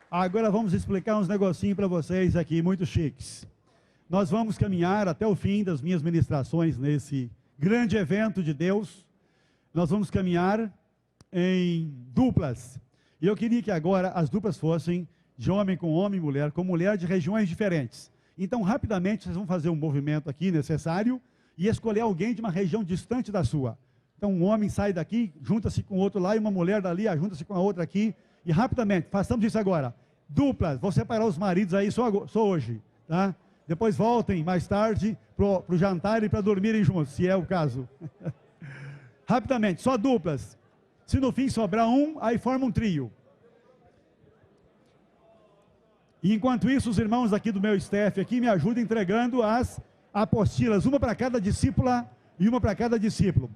Agora vamos explicar uns negocinhos para vocês aqui, muito chiques. Nós vamos caminhar até o fim das minhas ministrações nesse grande evento de Deus. Nós vamos caminhar em duplas. E eu queria que agora as duplas fossem de homem com homem, mulher com mulher, de regiões diferentes. Então, rapidamente, vocês vão fazer um movimento aqui necessário e escolher alguém de uma região distante da sua. Então, um homem sai daqui, junta-se com outro lá, e uma mulher dali, junta-se com a outra aqui. E rapidamente, façamos isso agora. Duplas, vou separar os maridos aí só hoje, tá? Depois voltem mais tarde para o jantar e para dormirem juntos, se é o caso. Rapidamente, só duplas. Se no fim sobrar um, aí forma um trio. E enquanto isso, os irmãos aqui do meu staff aqui me ajudam entregando as apostilas, uma para cada discípula e uma para cada discípulo.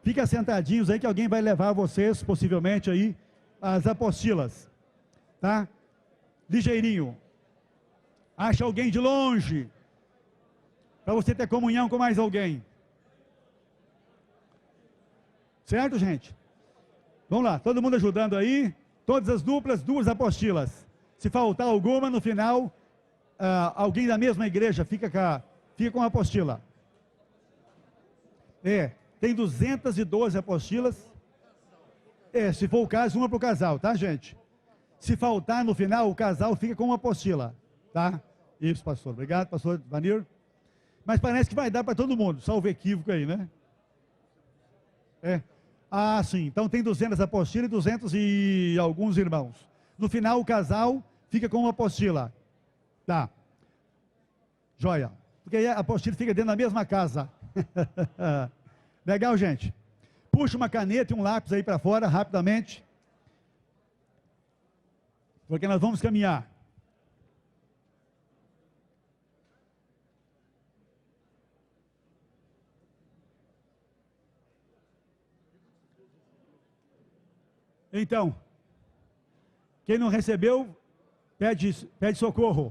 Fica sentadinhos aí que alguém vai levar vocês, possivelmente aí, as apostilas, tá? Ligeirinho. Acha alguém de longe, para você ter comunhão com mais alguém. Certo, gente? Vamos lá, todo mundo ajudando aí. Todas as duplas, 2 apostilas. Se faltar alguma, no final, alguém da mesma igreja fica com a apostila. Tem 212 apostilas. Se for o caso, uma para o casal, tá, gente? Se faltar no final, o casal fica com uma apostila, tá? Isso, pastor. Obrigado, pastor Vanir. Mas parece que vai dar para todo mundo, salvo equívoco aí, né? Sim. Então tem 200 apostilas e 200 e alguns irmãos. No final, o casal fica com uma apostila. Tá. Joia. Porque aí a apostila fica dentro da mesma casa. Legal, gente? Puxa uma caneta e um lápis aí para fora, rapidamente. Porque nós vamos caminhar. Então, quem não recebeu, pede socorro.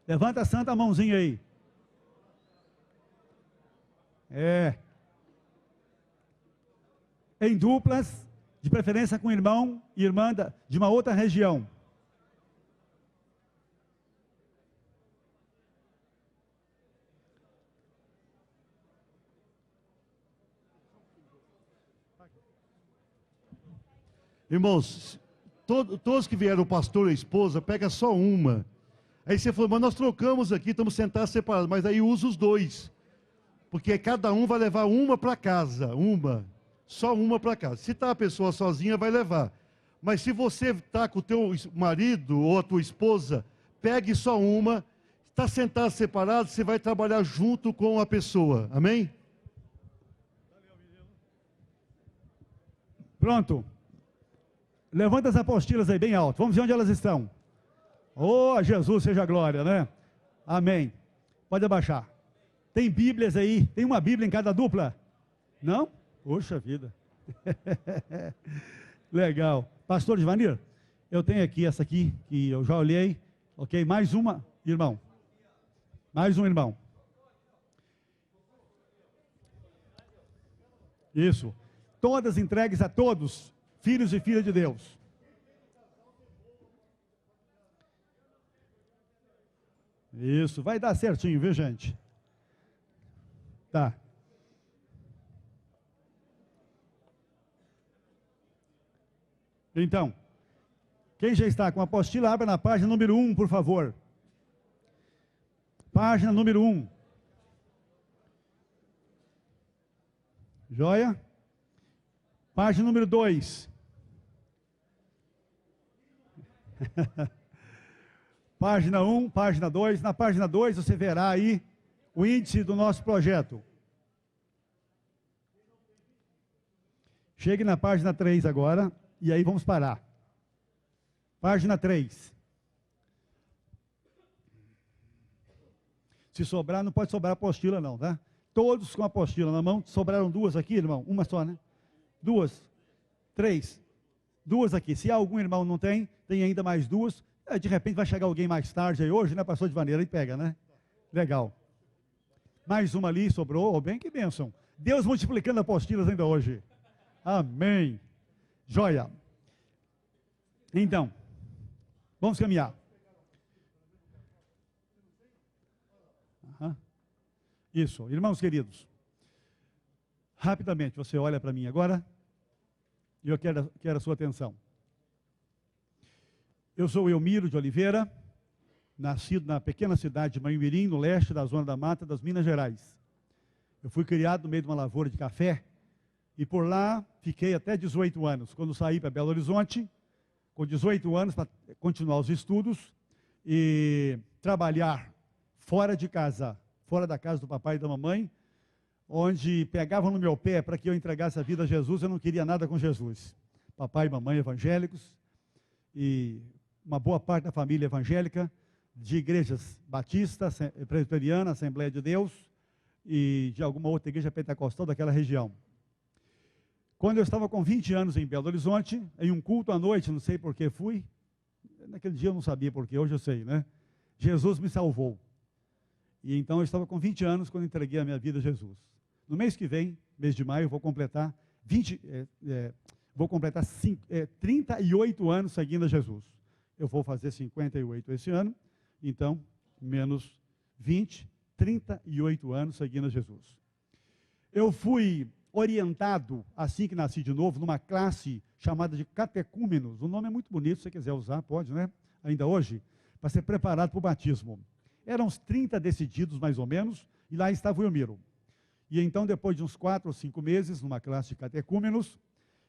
Levanta a santa mãozinha aí. Em duplas, de preferência com irmão e irmã de uma outra região. Irmãos, todos que vieram, o pastor e a esposa, pega só uma. Aí você falou, mas nós trocamos aqui, estamos sentados separados, mas aí usa os 2. Porque cada um vai levar uma para casa, só uma para casa. Se está a pessoa sozinha, vai levar. Mas se você está com o teu marido ou a tua esposa, pegue só uma. Está sentado separado, você vai trabalhar junto com a pessoa. Amém? Pronto. Levanta as apostilas aí bem alto. Vamos ver onde elas estão. Oh, Jesus seja a glória, né? Amém. Pode abaixar. Tem Bíblias aí? Tem uma Bíblia em cada dupla? Não? Poxa vida. Legal. Pastor Ivanir, eu tenho aqui essa aqui, que eu já olhei. Ok, mais uma, irmão. Mais um irmão. Isso. Todas entregues a todos, filhos e filhas de Deus. Isso, vai dar certinho, viu, gente? Tá. Então, quem já está com a apostila, abra na página número 1, por favor. Página número 1. Joia? Página número 2. Página 1, página 2. Na página 2 você verá aí o índice do nosso projeto. Chegue na página 3 agora, e aí vamos parar. Página 3. Se sobrar, não pode sobrar apostila não, tá? Todos com apostila na mão. Sobraram 2 aqui, irmão? Uma só, né? 2, 3. 2 aqui. Se algum irmão não tem, tem ainda mais 2. De repente vai chegar alguém mais tarde aí hoje, né? Pastor de Vaneira, e pega, né? Legal. Mais uma ali, sobrou. Oh, bem que bênção. Deus multiplicando apostilas ainda hoje. Amém. Joia. Então, Vamos caminhar. Uhum. Isso, irmãos queridos. Rapidamente, você olha para mim agora e eu quero a sua atenção. Eu sou Elmiro de Oliveira, nascido na pequena cidade de Manhumirim, no leste da Zona da Mata das Minas Gerais. Eu fui criado no meio de uma lavoura de café e por lá fiquei até 18 anos. Quando saí para Belo Horizonte, com 18 anos, para continuar os estudos e trabalhar fora de casa, fora da casa do papai e da mamãe, onde pegavam no meu pé para que eu entregasse a vida a Jesus. Eu não queria nada com Jesus. Papai e mamãe evangélicos e uma boa parte da família evangélica, de igrejas batistas, presbiteriana, Assembleia de Deus e de alguma outra igreja pentecostal daquela região. Quando eu estava com 20 anos em Belo Horizonte, em um culto à noite, não sei por que fui, naquele dia eu não sabia por que, hoje eu sei, né? Jesus me salvou. E então eu estava com 20 anos quando entreguei a minha vida a Jesus. No mês que vem, mês de maio, eu vou completar 38 anos seguindo a Jesus. Eu vou fazer 58 esse ano, então, menos 20, 38 anos seguindo a Jesus. Eu fui orientado, assim que nasci de novo, numa classe chamada de catecúmenos. O nome é muito bonito, se você quiser usar, pode, né? Ainda hoje, para ser preparado para o batismo. Eram uns 30 decididos, mais ou menos, e lá estava o Elmiro. E então, depois de uns 4 ou 5 meses, numa classe de catecúmenos,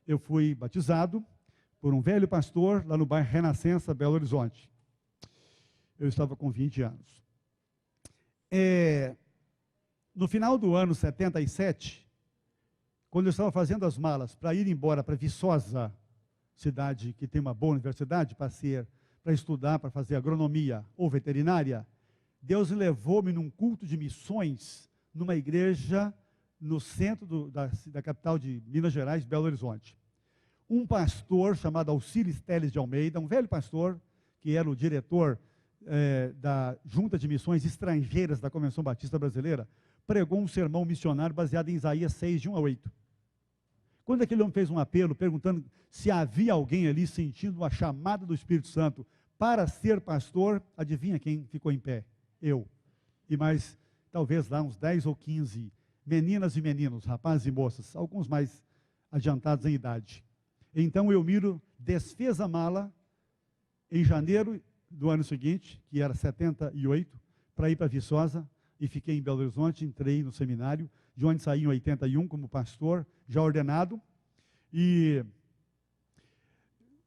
eu fui batizado por um velho pastor, lá no bairro Renascença, Belo Horizonte. Eu estava com 20 anos. No final do ano 77, quando eu estava fazendo as malas para ir embora para Viçosa, cidade que tem uma boa universidade, para estudar, para fazer agronomia ou veterinária, Deus levou-me num culto de missões, numa igreja no centro da capital de Minas Gerais, Belo Horizonte. Um pastor chamado Alcides Teles de Almeida, um velho pastor, que era o diretor da Junta de Missões Estrangeiras da Convenção Batista Brasileira, pregou um sermão missionário baseado em Isaías 6, de 1 a 8. Quando aquele homem fez um apelo, perguntando se havia alguém ali sentindo a chamada do Espírito Santo para ser pastor, adivinha quem ficou em pé? Eu. E mais, talvez lá uns 10 ou 15 meninas e meninos, rapazes e moças, alguns mais adiantados em idade. Então Elmiro desfez a mala em janeiro do ano seguinte, que era 78, para ir para Viçosa, e fiquei em Belo Horizonte, entrei no seminário, de onde saí em 81 como pastor, já ordenado, e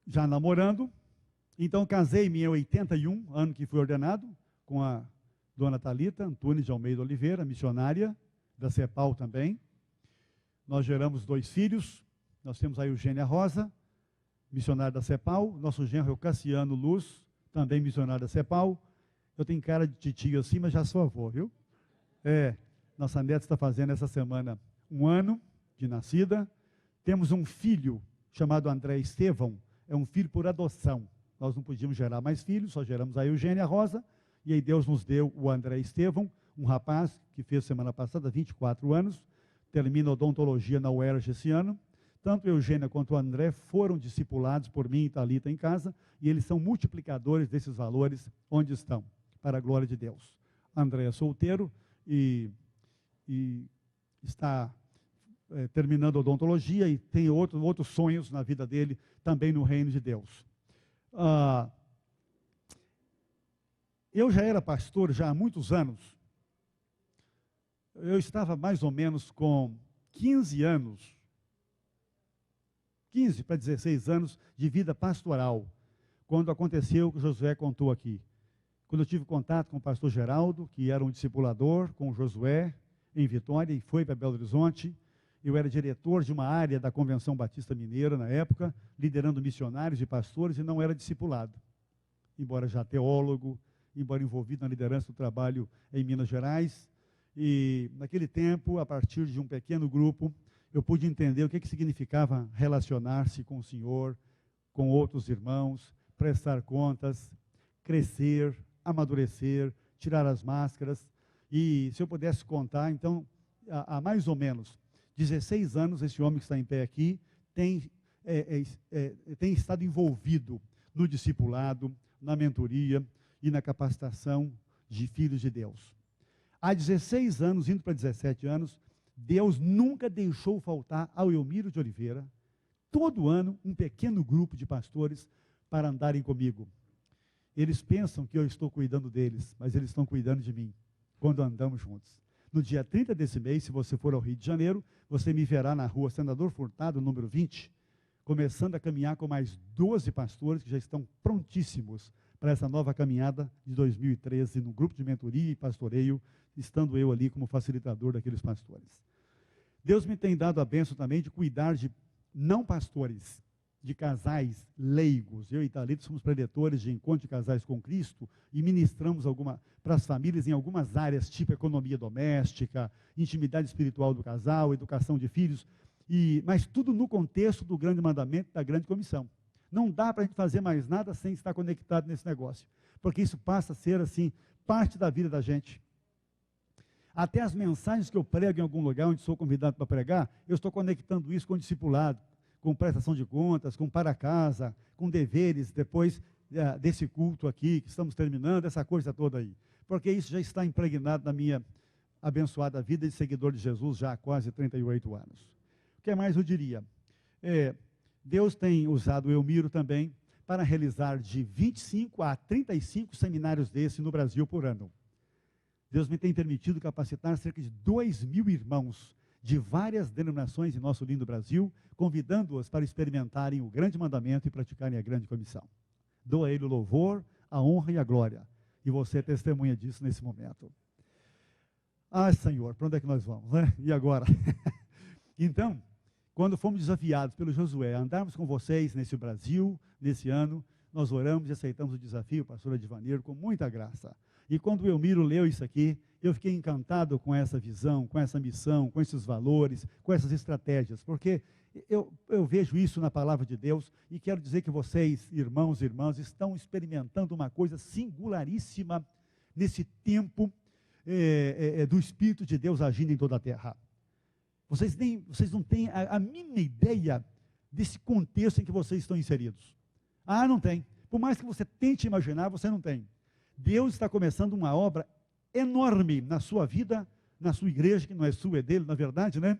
já namorando. Então casei-me em 81, ano que fui ordenado, com a dona Thalita Antunes de Almeida Oliveira, missionária da CEPAL também. Nós geramos 2 filhos, nós temos a Eugênia Rosa, missionária da CEPAL, nosso genro é o Cassiano Luz, também missionário da CEPAL. Eu tenho cara de titio assim, mas já sou avô, viu? Nossa neta está fazendo essa semana 1 ano de nascida. Temos um filho chamado André Estevão, é um filho por adoção. Nós não podíamos gerar mais filhos, só geramos a Eugênia Rosa, e aí Deus nos deu o André Estevão, um rapaz que fez semana passada 24 anos, termina odontologia na UERJ esse ano. Tanto a Eugênia quanto o André foram discipulados por mim e Thalita em casa, e eles são multiplicadores desses valores onde estão, para a glória de Deus. André é solteiro e está terminando odontologia e tem outros sonhos na vida dele, também no reino de Deus. Eu já era pastor já há muitos anos. Eu estava mais ou menos com 15 anos, 15 para 16 anos de vida pastoral, quando aconteceu o que o Josué contou aqui. Quando eu tive contato com o pastor Geraldo, que era um discipulador, com o Josué, em Vitória, e foi para Belo Horizonte. Eu era diretor de uma área da Convenção Batista Mineira, na época, liderando missionários e pastores, e não era discipulado. Embora já teólogo, embora envolvido na liderança do trabalho em Minas Gerais. E, naquele tempo, a partir de um pequeno grupo, eu pude entender o que significava relacionar-se com o Senhor, com outros irmãos, prestar contas, crescer, amadurecer, tirar as máscaras. E se eu pudesse contar, então, há mais ou menos 16 anos, esse homem que está em pé aqui tem estado envolvido no discipulado, na mentoria e na capacitação de filhos de Deus. Há 16 anos, indo para 17 anos, Deus nunca deixou faltar ao Elmiro de Oliveira, todo ano, um pequeno grupo de pastores para andarem comigo. Eles pensam que eu estou cuidando deles, mas eles estão cuidando de mim, quando andamos juntos. No dia 30 desse mês, se você for ao Rio de Janeiro, você me verá na rua Senador Furtado, número 20, começando a caminhar com mais 12 pastores que já estão prontíssimos para essa nova caminhada de 2013, no grupo de mentoria e pastoreio, estando eu ali como facilitador daqueles pastores. Deus me tem dado a bênção também de cuidar de não pastores, de casais leigos. Eu e Thalita somos preletores de encontro de casais com Cristo e ministramos para as famílias em algumas áreas, tipo economia doméstica, intimidade espiritual do casal, educação de filhos, mas tudo no contexto do grande mandamento, da grande comissão. Não dá para a gente fazer mais nada sem estar conectado nesse negócio, porque isso passa a ser, assim, parte da vida da gente. Até as mensagens que eu prego em algum lugar onde sou convidado para pregar, eu estou conectando isso com o discipulado, com prestação de contas, com para casa, com deveres, depois desse culto aqui, que estamos terminando, essa coisa toda aí. Porque isso já está impregnado na minha abençoada vida de seguidor de Jesus já há quase 38 anos. O que mais eu diria? Deus tem usado o Elmiro também para realizar de 25 a 35 seminários desse no Brasil por ano. Deus me tem permitido capacitar cerca de 2.000 irmãos de várias denominações em nosso lindo Brasil, convidando-os para experimentarem o grande mandamento e praticarem a grande comissão. Dou a Ele o louvor, a honra e a glória. E você é testemunha disso nesse momento. Ah, Senhor, para onde é que nós vamos, né? E agora? Então, quando fomos desafiados pelo Josué a andarmos com vocês nesse Brasil, nesse ano, nós oramos e aceitamos o desafio, pastor Advaneiro, com muita graça. E quando o Elmiro leu isso aqui, eu fiquei encantado com essa visão, com essa missão, com esses valores, com essas estratégias, porque eu vejo isso na palavra de Deus e quero dizer que vocês, irmãos e irmãs, estão experimentando uma coisa singularíssima nesse tempo do Espírito de Deus agindo em toda a terra. Vocês não têm a mínima ideia desse contexto em que vocês estão inseridos. Ah, não tem. Por mais que você tente imaginar, você não tem. Deus está começando uma obra enorme na sua vida, na sua igreja, que não é sua, é dele, na verdade, né?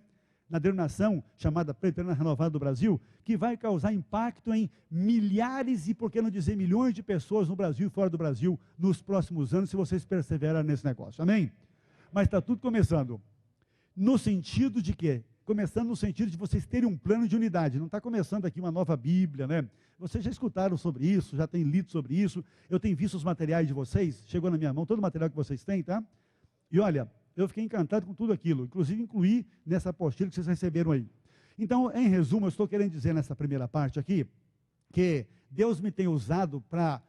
Na denominação chamada Presbiteriana Renovada do Brasil, que vai causar impacto em milhares e, por que não dizer, milhões de pessoas no Brasil e fora do Brasil nos próximos anos, se vocês perseverarem nesse negócio. Amém? Mas está tudo começando. No sentido de quê? Começando no sentido de vocês terem um plano de unidade. Não está começando aqui uma nova Bíblia, né? Vocês já escutaram sobre isso, já têm lido sobre isso. Eu tenho visto os materiais de vocês, chegou na minha mão todo o material que vocês têm, tá? E olha, eu fiquei encantado com tudo aquilo, inclusive incluí nessa apostila que vocês receberam aí. Então, em resumo, eu estou querendo dizer nessa primeira parte aqui, que Deus me tem usado para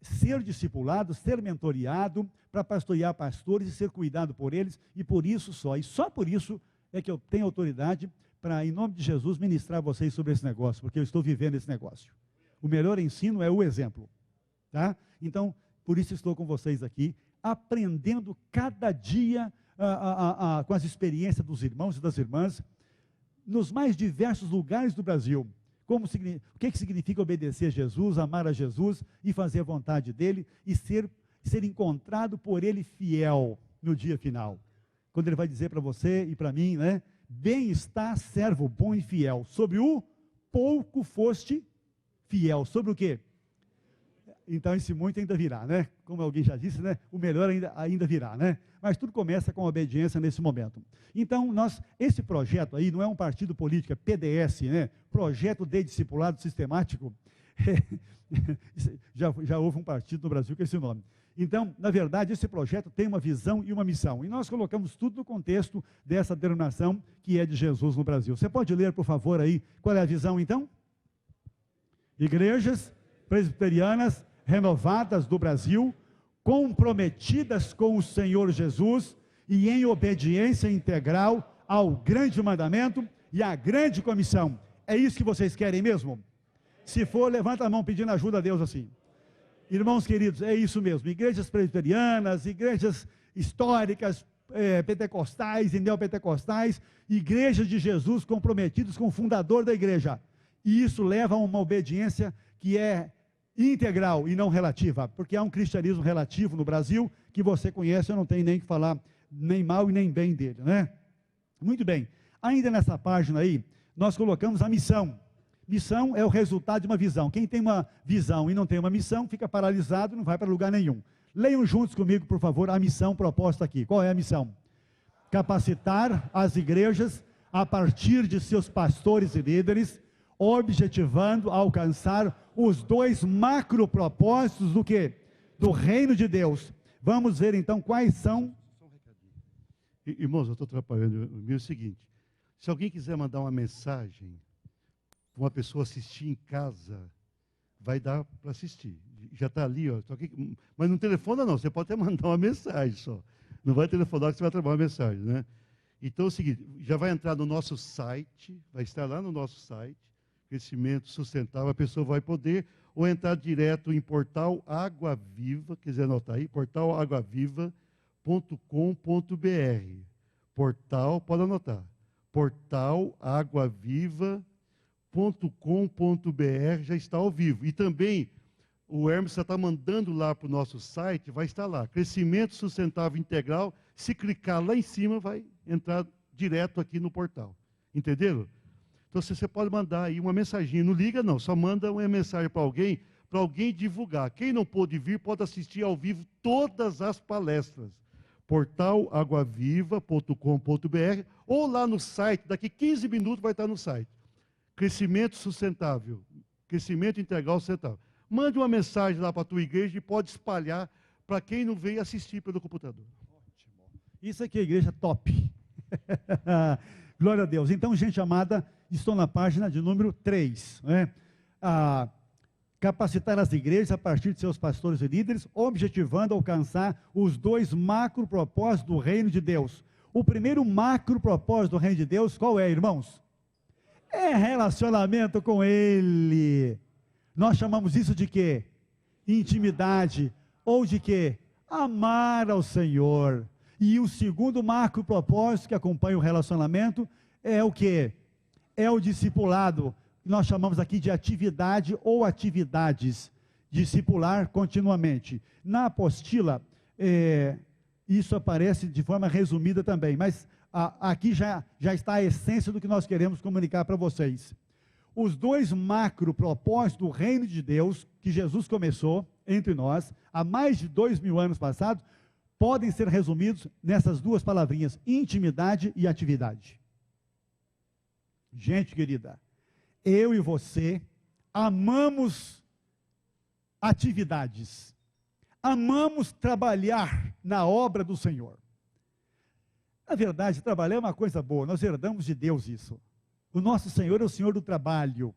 ser discipulado, ser mentoreado, para pastorear pastores e ser cuidado por eles, e por isso só, e só por isso é que eu tenho autoridade para, em nome de Jesus, ministrar a vocês sobre esse negócio, porque eu estou vivendo esse negócio. O melhor ensino é o exemplo, tá? Então, por isso estou com vocês aqui, aprendendo cada dia com as experiências dos irmãos e das irmãs, nos mais diversos lugares do Brasil. O que significa obedecer a Jesus, amar a Jesus e fazer a vontade dele e ser encontrado por ele fiel no dia final. Quando ele vai dizer para você e para mim, né? Bem está, servo bom e fiel. Sobre o pouco foste fiel. Sobre o quê? Então esse muito ainda virá, né? Como alguém já disse, né? O melhor ainda virá, né? Mas tudo começa com a obediência nesse momento. Então, esse projeto aí não é um partido político, é PDS, né? Projeto de Discipulado Sistemático. Já houve um partido no Brasil com esse nome. Então, na verdade, esse projeto tem uma visão e uma missão. E nós colocamos tudo no contexto dessa denominação que é de Jesus no Brasil. Você pode ler, por favor, aí, qual é a visão, então? Igrejas presbiterianas renovadas do Brasil, comprometidas com o Senhor Jesus e em obediência integral ao grande mandamento e à grande comissão. É isso que vocês querem mesmo? Se for, levanta a mão pedindo ajuda a Deus assim. Irmãos queridos, é isso mesmo. Igrejas presbiterianas, igrejas históricas, pentecostais e neopentecostais, igrejas de Jesus comprometidos com o fundador da igreja. E isso leva a uma obediência que é integral e não relativa, porque há um cristianismo relativo no Brasil que você conhece, eu não tenho nem que falar nem mal e nem bem dele, né? Muito bem, ainda nessa página aí, nós colocamos a missão. Missão é o resultado de uma visão. Quem tem uma visão e não tem uma missão, fica paralisado e não vai para lugar nenhum. Leiam juntos comigo, por favor, a missão proposta aqui. Qual é a missão? Capacitar as igrejas a partir de seus pastores e líderes, objetivando alcançar os dois macro propósitos do quê? Do reino de Deus. Vamos ver então quais são. Irmãos, eu estou atrapalhando. É o seguinte: se alguém quiser mandar uma mensagem, uma pessoa assistir em casa, vai dar para assistir. Já está ali, ó. Mas não telefona não, você pode até mandar uma mensagem só. Não vai telefonar que você vai trabalhar uma mensagem, né? Então é o seguinte, já vai entrar no nosso site, vai estar lá no nosso site, Crescimento Sustentável, a pessoa vai poder, ou entrar direto em portal Água Viva, quiser anotar aí, portalaguaviva.com.br. Portal, pode anotar, portalaguaviva.com.br, já está ao vivo. E também o Hermes já está mandando lá para o nosso site, vai estar lá, Crescimento Sustentável Integral. Se clicar lá em cima, vai entrar direto aqui no portal. Entenderam? Então você pode mandar aí uma mensagem, não liga não, só manda uma mensagem para alguém divulgar. Quem não pôde vir, pode assistir ao vivo todas as palestras. portalaguaviva.com.br ou lá no site, daqui 15 minutos vai estar no site. Crescimento Sustentável, Crescimento Integral Sustentável. Mande uma mensagem lá para a tua igreja e pode espalhar para quem não veio assistir pelo computador. Ótimo. Isso aqui é a igreja top. Glória a Deus. Então, gente amada, estou na página de número 3. Né? Capacitar as igrejas a partir de seus pastores e líderes, objetivando alcançar os dois macro propósitos do reino de Deus. O primeiro macro propósito do reino de Deus, qual é, irmãos? É relacionamento com Ele. Nós chamamos isso de quê? Intimidade. Ou de quê? Amar ao Senhor. E o segundo macro propósito que acompanha o relacionamento é o quê? É o discipulado. Nós chamamos aqui de atividade ou atividades. Discipular continuamente. Na apostila, isso aparece de forma resumida também, mas aqui já está a essência do que nós queremos comunicar para vocês. Os dois macro propósitos do reino de Deus, que Jesus começou entre nós, há mais de 2000 anos passados, podem ser resumidos nessas duas palavrinhas, intimidade e atividade. Gente querida, eu e você amamos atividades, amamos trabalhar na obra do Senhor. Na verdade, trabalhar é uma coisa boa, nós herdamos de Deus isso. O nosso Senhor é o Senhor do trabalho.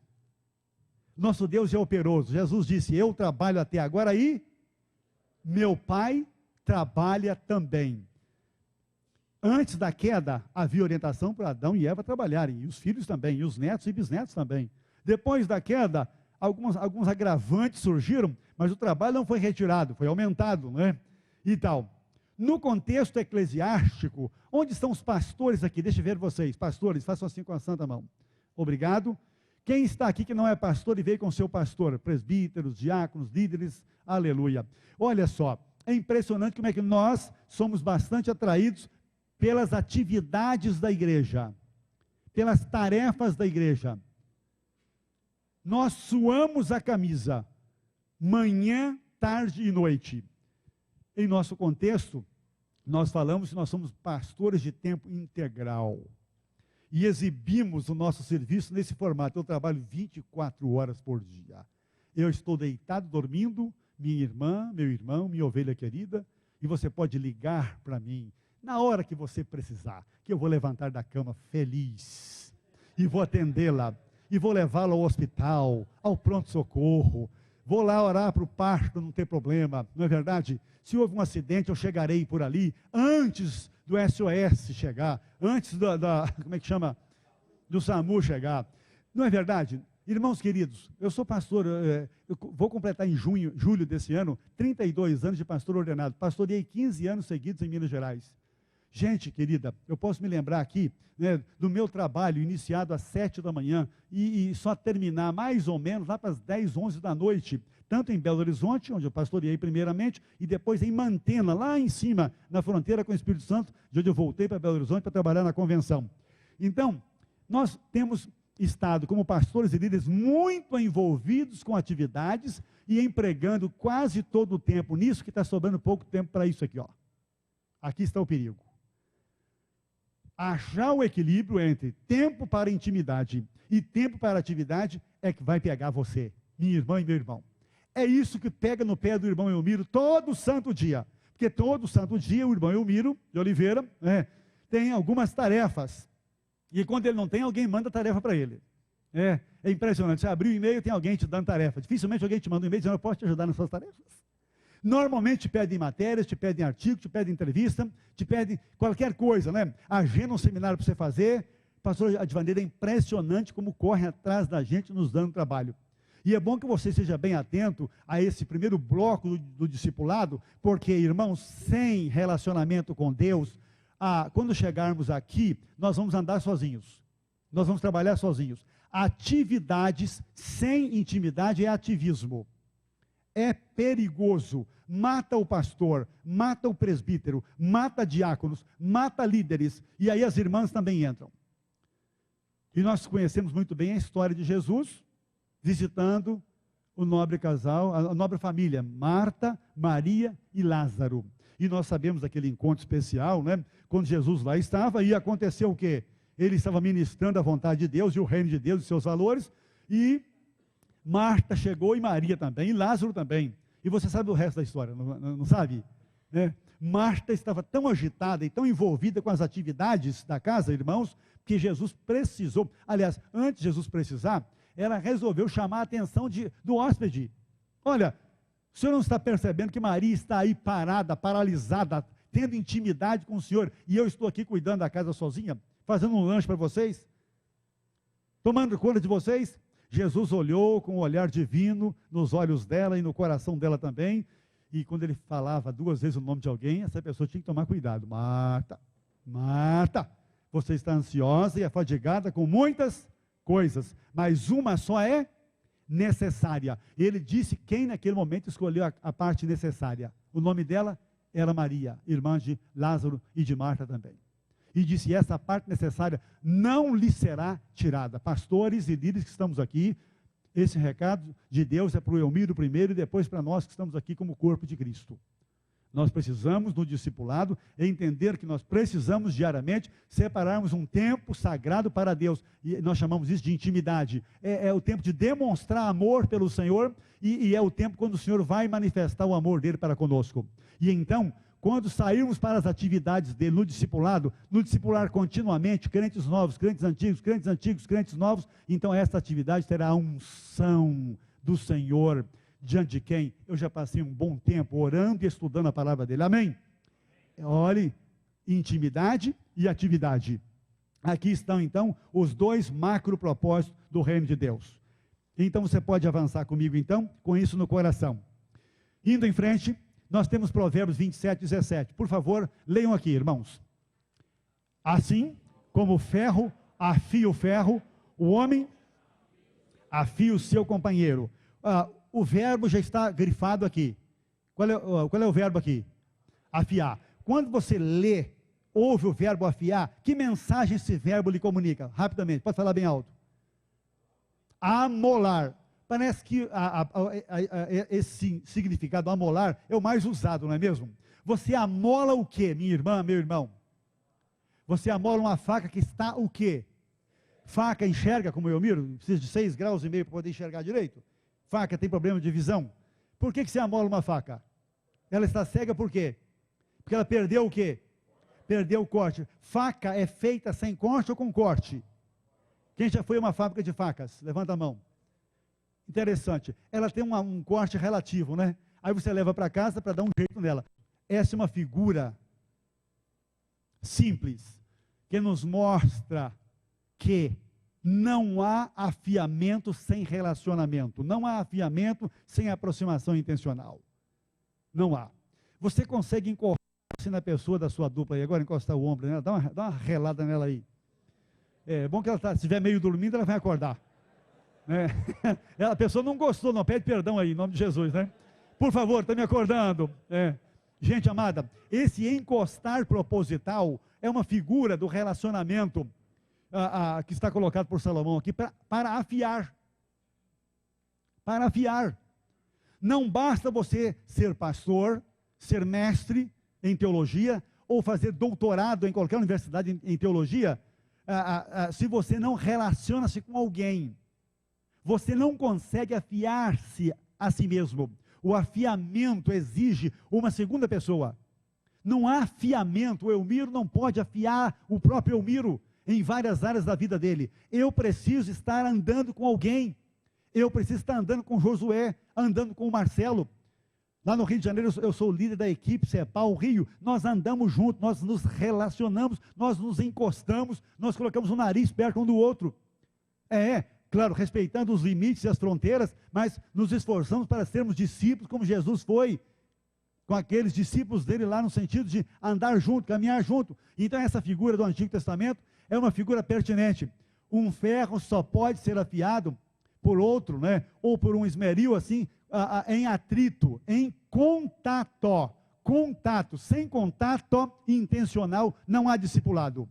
Nosso Deus é operoso. Jesus disse, eu trabalho até agora e meu Pai trabalha também. Antes da queda, havia orientação para Adão e Eva trabalharem, e os filhos também, e os netos e bisnetos também. Depois da queda, alguns agravantes surgiram, mas o trabalho não foi retirado, foi aumentado, né? E tal. No contexto eclesiástico, onde estão os pastores aqui? Deixa eu ver vocês, pastores, façam assim com a santa mão. Obrigado. Quem está aqui que não é pastor e veio com seu pastor? Presbíteros, diáconos, líderes, aleluia. Olha só, é impressionante como é que nós somos bastante atraídos pelas atividades da igreja, pelas tarefas da igreja. Nós suamos a camisa, manhã, tarde e noite. Em nosso contexto, nós falamos que nós somos pastores de tempo integral. E exibimos o nosso serviço nesse formato. Eu trabalho 24 horas por dia. Eu estou deitado, dormindo, minha irmã, meu irmão, minha ovelha querida, e você pode ligar para mim, na hora que você precisar, que eu vou levantar da cama feliz, e vou atendê-la, e vou levá-la ao hospital, ao pronto-socorro, vou lá orar para o parto, não tem problema, não é verdade? Se houve um acidente, eu chegarei por ali, antes do SOS chegar, antes como é que chama? Do SAMU chegar. Não é verdade? Irmãos queridos, eu sou pastor, eu vou completar em julho desse ano, 32 anos de pastor ordenado. Pastoreei 15 anos seguidos em Minas Gerais. Gente querida, eu posso me lembrar aqui, né, do meu trabalho iniciado às 7 da manhã e só terminar mais ou menos lá para as 10, 11 da noite, tanto em Belo Horizonte, onde eu pastoreei primeiramente, e depois em Mantena, lá em cima, na fronteira com o Espírito Santo, de onde eu voltei para Belo Horizonte para trabalhar na convenção. Então, nós temos estado como pastores e líderes muito envolvidos com atividades e empregando quase todo o tempo nisso, que está sobrando pouco tempo para isso aqui, ó. Aqui está o perigo. Achar o equilíbrio entre tempo para intimidade e tempo para atividade é que vai pegar você, minha irmã e meu irmão. É isso que pega no pé do irmão Elmiro todo santo dia. Porque todo santo dia o irmão Elmiro de Oliveira tem algumas tarefas. E quando ele não tem, alguém manda tarefa para ele. É impressionante. Você abriu o e-mail, tem alguém te dando tarefa. Dificilmente alguém te manda um e-mail dizendo: eu posso te ajudar nas suas tarefas. Normalmente te pedem matérias, te pedem artigo, te pedem entrevista, te pedem qualquer coisa, né? Agenda um seminário para você fazer. Pastor Advanir, é impressionante como corre atrás da gente nos dando trabalho. E é bom que você seja bem atento a esse primeiro bloco do discipulado, porque, irmãos, sem relacionamento com Deus, quando chegarmos aqui, nós vamos andar sozinhos. Nós vamos trabalhar sozinhos. Atividades sem intimidade é ativismo. É perigoso. Mata o pastor, mata o presbítero, mata diáconos, mata líderes. E aí as irmãs também entram. E nós conhecemos muito bem a história de Jesus, visitando o nobre casal, a nobre família, Marta, Maria e Lázaro. E nós sabemos aquele encontro especial, né? Quando Jesus lá estava, e aconteceu o quê? Ele estava ministrando a vontade de Deus e o reino de Deus e seus valores, e Marta chegou e Maria também, e Lázaro também. E você sabe o resto da história, não sabe? Marta estava tão agitada e tão envolvida com as atividades da casa, irmãos, que Jesus precisou, aliás, antes de Jesus precisar, ela resolveu chamar a atenção do hóspede. Olha, o senhor não está percebendo que Maria está aí parada, paralisada, tendo intimidade com o senhor, e eu estou aqui cuidando da casa sozinha, fazendo um lanche para vocês, tomando conta de vocês? Jesus olhou com um olhar divino nos olhos dela e no coração dela também, e quando ele falava 2 vezes o nome de alguém, essa pessoa tinha que tomar cuidado. Marta, Marta, você está ansiosa e afadigada com muitas coisas, mas uma só é necessária. Ele disse quem naquele momento escolheu a parte necessária. O nome dela era Maria, irmã de Lázaro e de Marta também. E disse: essa parte necessária não lhe será tirada. Pastores e líderes que estamos aqui, esse recado de Deus é para o Elmiro primeiro e depois para nós que estamos aqui como corpo de Cristo. Nós precisamos, no discipulado, entender que nós precisamos diariamente separarmos um tempo sagrado para Deus. E nós chamamos isso de intimidade. É o tempo de demonstrar amor pelo Senhor e é o tempo quando o Senhor vai manifestar o amor dele para conosco. E então, quando sairmos para as atividades dele no discipular continuamente, crentes novos, crentes antigos, crentes novos, então essa atividade terá a unção do Senhor, diante de quem eu já passei um bom tempo orando e estudando a palavra dele. Amém? Olhe, intimidade e atividade. Aqui estão então os 2 macro propósitos do reino de Deus. Então você pode avançar comigo então, com isso no coração. Indo em frente, nós temos Provérbios 27, 17. Por favor, leiam aqui, irmãos. Assim como o ferro afia o ferro, o homem afia o seu companheiro. O verbo já está grifado aqui. Qual é o verbo aqui? Afiar. Quando você lê, ouve o verbo afiar, que mensagem esse verbo lhe comunica? Rapidamente, pode falar bem alto. Amolar. Parece que esse significado, amolar, é o mais usado, não é mesmo? Você amola o quê, minha irmã, meu irmão? Você amola uma faca que está o quê? Faca enxerga, como eu miro, precisa de 6,5 graus para poder enxergar direito. Faca tem problema de visão. Por que você amola uma faca? Ela está cega por quê? Porque ela perdeu o quê? Perdeu o corte. Faca é feita sem corte ou com corte? Quem já foi a uma fábrica de facas? Levanta a mão. Interessante. Ela tem um corte relativo, né? Aí você leva para casa para dar um jeito nela. Essa é uma figura simples, que nos mostra que não há afiamento sem relacionamento. Não há afiamento sem aproximação intencional. Não há. Você consegue encostar-se na pessoa da sua dupla aí, agora encostar o ombro nela, dá uma relada nela aí. É bom que ela se estiver meio dormindo, ela vai acordar. né? A pessoa não gostou, não, pede perdão aí, em nome de Jesus, né? Por favor, está me acordando. Gente amada, esse encostar proposital é uma figura do relacionamento que está colocado por Salomão aqui para afiar. Para afiar. Não basta você ser pastor, ser mestre em teologia, ou fazer doutorado em qualquer universidade em teologia, se você não relaciona-se com alguém. Você não consegue afiar-se a si mesmo. O afiamento exige uma segunda pessoa. Não há afiamento. O Elmiro não pode afiar o próprio Elmiro em várias áreas da vida dele. Eu preciso estar andando com alguém. Eu preciso estar andando com Josué, andando com o Marcelo. Lá no Rio de Janeiro, eu sou o líder da equipe CEPAL Rio. Nós andamos juntos, nós nos relacionamos, nós nos encostamos, nós colocamos o nariz perto um do outro. Claro, respeitando os limites e as fronteiras, mas nos esforçamos para sermos discípulos como Jesus foi, com aqueles discípulos dele lá no sentido de andar junto, caminhar junto. Então essa figura do Antigo Testamento é uma figura pertinente. Um ferro só pode ser afiado por outro, né? Ou por um esmeril assim, em atrito, em contato. Contato, sem contato intencional, não há discipulado.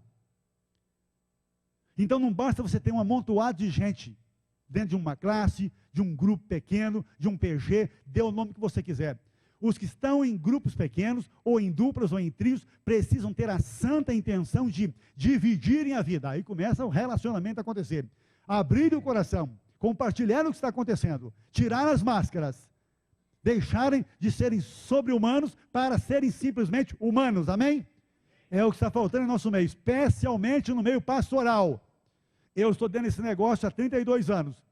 Então não basta você ter um amontoado de gente dentro de uma classe, de um grupo pequeno, de um PG, dê o nome que você quiser. Os que estão em grupos pequenos, ou em duplas, ou em trios, precisam ter a santa intenção de dividirem a vida. Aí começa o relacionamento a acontecer. Abrir o coração, compartilhar o que está acontecendo, tirar as máscaras, deixarem de serem sobre-humanos para serem simplesmente humanos, amém? É o que está faltando em nosso meio, especialmente no meio pastoral. Eu estou dentro desse negócio há 32 anos.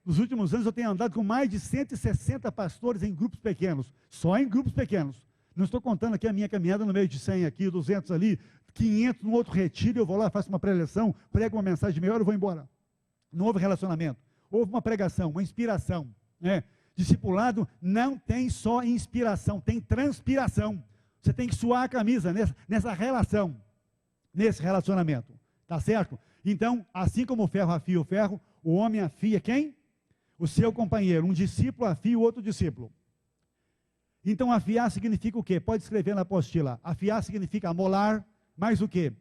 Nos últimos anos eu tenho andado com mais de 160 pastores em grupos pequenos, só em grupos pequenos. Não estou contando aqui a minha caminhada no meio de 100 aqui, 200 ali, 500 no outro retiro, eu vou lá, faço uma preleção, prego uma mensagem de meia hora e vou embora. Não houve relacionamento, houve uma pregação, uma inspiração. Discipulado não tem só inspiração, tem transpiração. Você tem que suar a camisa nessa relação, nesse relacionamento, tá certo? Então, assim como o ferro afia o ferro, o homem afia quem? O seu companheiro. Um discípulo afia o outro discípulo. Então, afiar significa o quê? Pode escrever na apostila. Afiar significa amolar, mais o quê?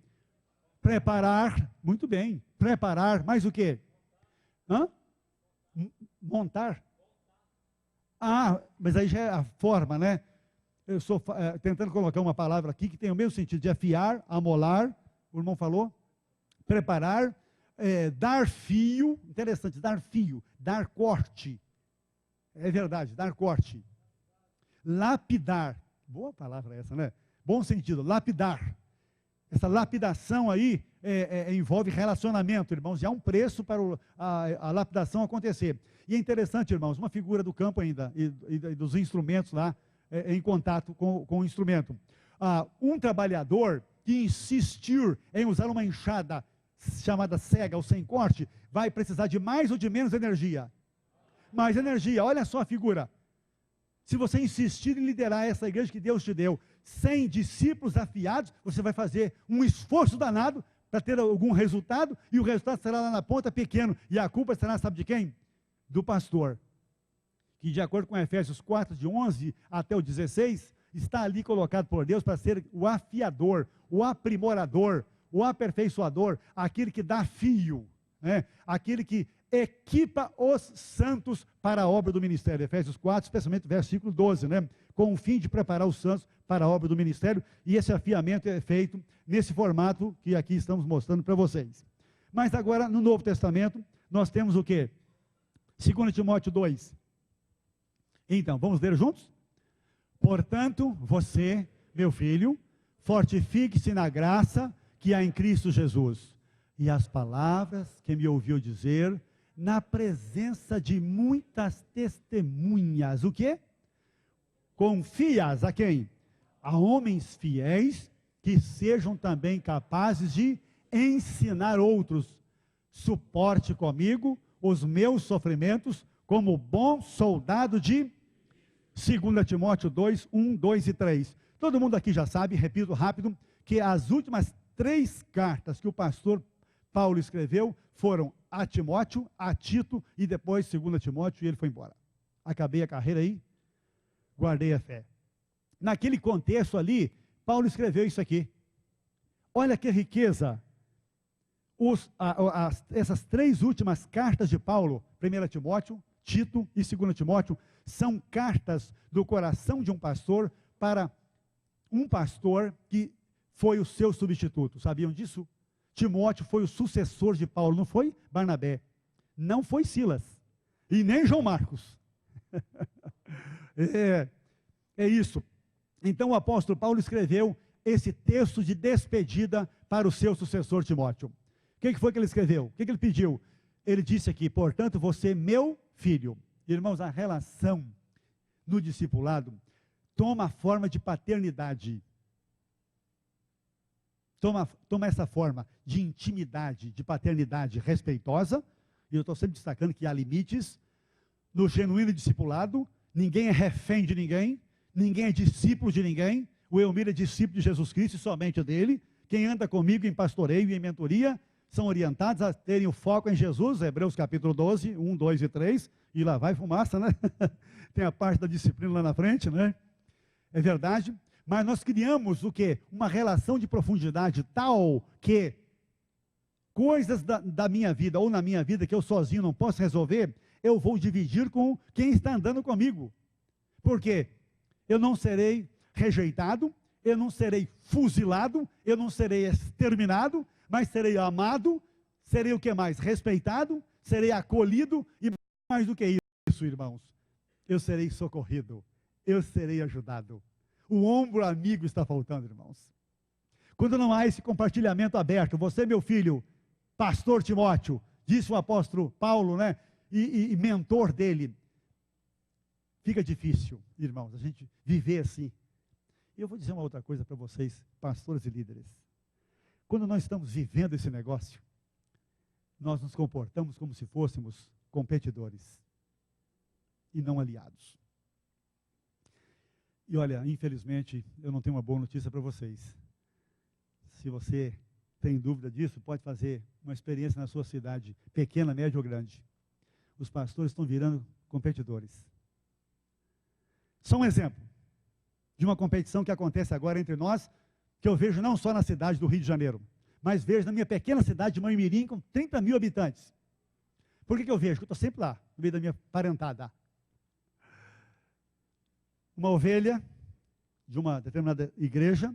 Preparar, muito bem. Preparar, mais o quê? Montar. Mas aí já é a forma, né? Eu estou tentando colocar uma palavra aqui que tem o mesmo sentido de afiar, amolar, o irmão falou, preparar, dar fio, interessante, dar fio, dar corte, é verdade, dar corte, lapidar, boa palavra essa, né? Bom sentido, lapidar, essa lapidação aí envolve relacionamento, irmãos, e há um preço para a lapidação acontecer. E é interessante, irmãos, uma figura do campo ainda, e dos instrumentos lá, em contato com o instrumento. Um trabalhador que insistir em usar uma enxada chamada cega ou sem corte, vai precisar de mais ou de menos energia? Mais energia, olha só a figura. Se você insistir em liderar essa igreja que Deus te deu, sem discípulos afiados, você vai fazer um esforço danado para ter algum resultado, e o resultado será lá na ponta pequeno, e a culpa será, sabe de quem? Do pastor. Que de acordo com Efésios 4, de 11 até o 16, está ali colocado por Deus para ser o afiador, o aprimorador, o aperfeiçoador, aquele que dá fio, né? Aquele que equipa os santos para a obra do ministério. Efésios 4, especialmente versículo 12, né? Com o fim de preparar os santos para a obra do ministério, e esse afiamento é feito nesse formato que aqui estamos mostrando para vocês. Mas agora, no Novo Testamento, nós temos o quê? 2 Timóteo 2. Então, vamos ler juntos? Portanto, você, meu filho, fortifique-se na graça que há em Cristo Jesus, e as palavras que me ouviu dizer, na presença de muitas testemunhas. O quê? Confias a quem? A homens fiéis, que sejam também capazes de ensinar outros. Suporte comigo os meus sofrimentos, como bom soldado de 2 Timóteo 2, 1, 2 e 3. Todo mundo aqui já sabe, repito rápido, que as últimas 3 cartas que o pastor Paulo escreveu foram a Timóteo, a Tito e depois 2 Timóteo, e ele foi embora. Acabei a carreira aí, guardei a fé. Naquele contexto ali, Paulo escreveu isso aqui. Olha que riqueza. Essas 3 últimas cartas de Paulo, 1 Timóteo, Tito e 2 Timóteo, são cartas do coração de um pastor para um pastor que foi o seu substituto. Sabiam disso? Timóteo foi o sucessor de Paulo, não foi Barnabé, não foi Silas, e nem João Marcos. É isso. Então o apóstolo Paulo escreveu esse texto de despedida para o seu sucessor Timóteo. O que foi que ele escreveu? O que ele pediu? Ele disse aqui, portanto, você, meu filho. Irmãos, a relação no discipulado toma a forma de paternidade. Toma essa forma de intimidade, de paternidade respeitosa, e eu estou sempre destacando que há limites. No genuíno discipulado, ninguém é refém de ninguém, ninguém é discípulo de ninguém. O Elmir é discípulo de Jesus Cristo e somente dele. Quem anda comigo em pastoreio e em mentoria são orientados a terem o foco em Jesus, Hebreus capítulo 12, 1, 2 e 3, e lá vai fumaça, né? Tem a parte da disciplina lá na frente, né? É verdade. Mas nós criamos o quê? Uma relação de profundidade tal que coisas da minha vida, ou na minha vida, que eu sozinho não posso resolver, eu vou dividir com quem está andando comigo. Por quê? Eu não serei rejeitado, eu não serei fuzilado, eu não serei exterminado, mas serei amado, serei o que mais? Respeitado, serei acolhido e mais do que isso, irmãos, eu serei socorrido, eu serei ajudado. O ombro amigo está faltando, irmãos. Quando não há esse compartilhamento aberto, você, meu filho, pastor Timóteo, disse o apóstolo Paulo, né, e mentor dele, fica difícil, irmãos, a gente viver assim. E eu vou dizer uma outra coisa para vocês, pastores e líderes. Quando nós estamos vivendo esse negócio, nós nos comportamos como se fôssemos competidores e não aliados. E olha, infelizmente, eu não tenho uma boa notícia para vocês. Se você tem dúvida disso, pode fazer uma experiência na sua cidade, pequena, média ou grande. Os pastores estão virando competidores. Só um exemplo de uma competição que acontece agora entre nós, que eu vejo não só na cidade do Rio de Janeiro, mas vejo na minha pequena cidade de Manhumirim, com 30 mil habitantes. Por que eu vejo? Porque eu estou sempre lá, no meio da minha parentada. Uma ovelha de uma determinada igreja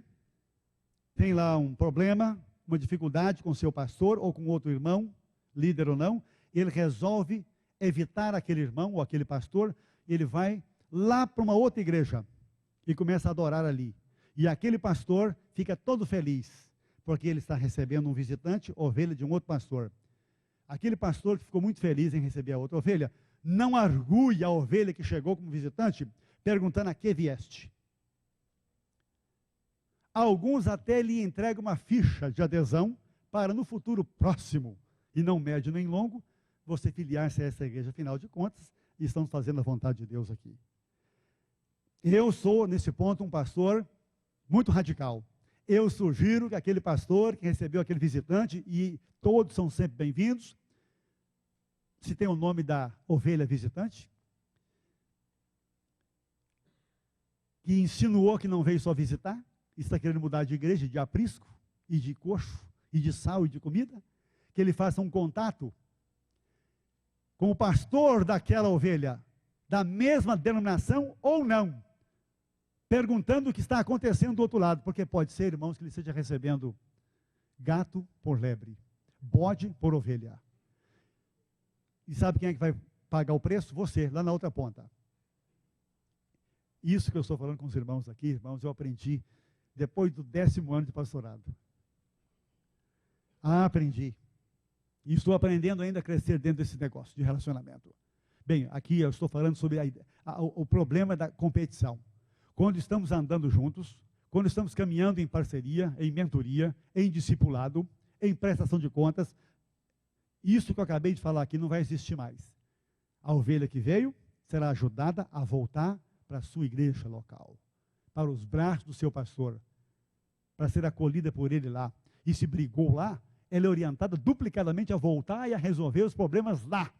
tem lá um problema, uma dificuldade com seu pastor ou com outro irmão, líder ou não, ele resolve evitar aquele irmão ou aquele pastor, ele vai lá para uma outra igreja e começa a adorar ali. E aquele pastor fica todo feliz, porque ele está recebendo um visitante, ovelha de um outro pastor. Aquele pastor que ficou muito feliz em receber a outra ovelha, não argui a ovelha que chegou como visitante, perguntando a que vieste. Alguns até lhe entregam uma ficha de adesão para no futuro próximo, e não médio nem longo, você filiar-se a essa igreja, afinal de contas, e estamos fazendo a vontade de Deus aqui. Eu sou, nesse ponto, um pastor muito radical. Eu sugiro que aquele pastor que recebeu aquele visitante, e todos são sempre bem-vindos, se tem o nome da ovelha visitante, que insinuou que não veio só visitar, está querendo mudar de igreja, de aprisco, e de coxo, e de sal e de comida, que ele faça um contato com o pastor daquela ovelha, da mesma denominação ou não, perguntando o que está acontecendo do outro lado, porque pode ser, irmãos, que ele esteja recebendo gato por lebre, bode por ovelha. E sabe quem é que vai pagar o preço? Você, lá na outra ponta. Isso que eu estou falando com os irmãos aqui, irmãos, eu aprendi depois do 10º ano de pastorado. Aprendi. E estou aprendendo ainda a crescer dentro desse negócio de relacionamento. Bem, aqui eu estou falando sobre o problema da competição. Quando estamos andando juntos, quando estamos caminhando em parceria, em mentoria, em discipulado, em prestação de contas, isso que eu acabei de falar aqui não vai existir mais. A ovelha que veio será ajudada a voltar para a sua igreja local, para os braços do seu pastor, para ser acolhida por ele lá. E se brigou lá, ela é orientada duplicadamente a voltar e a resolver os problemas lá.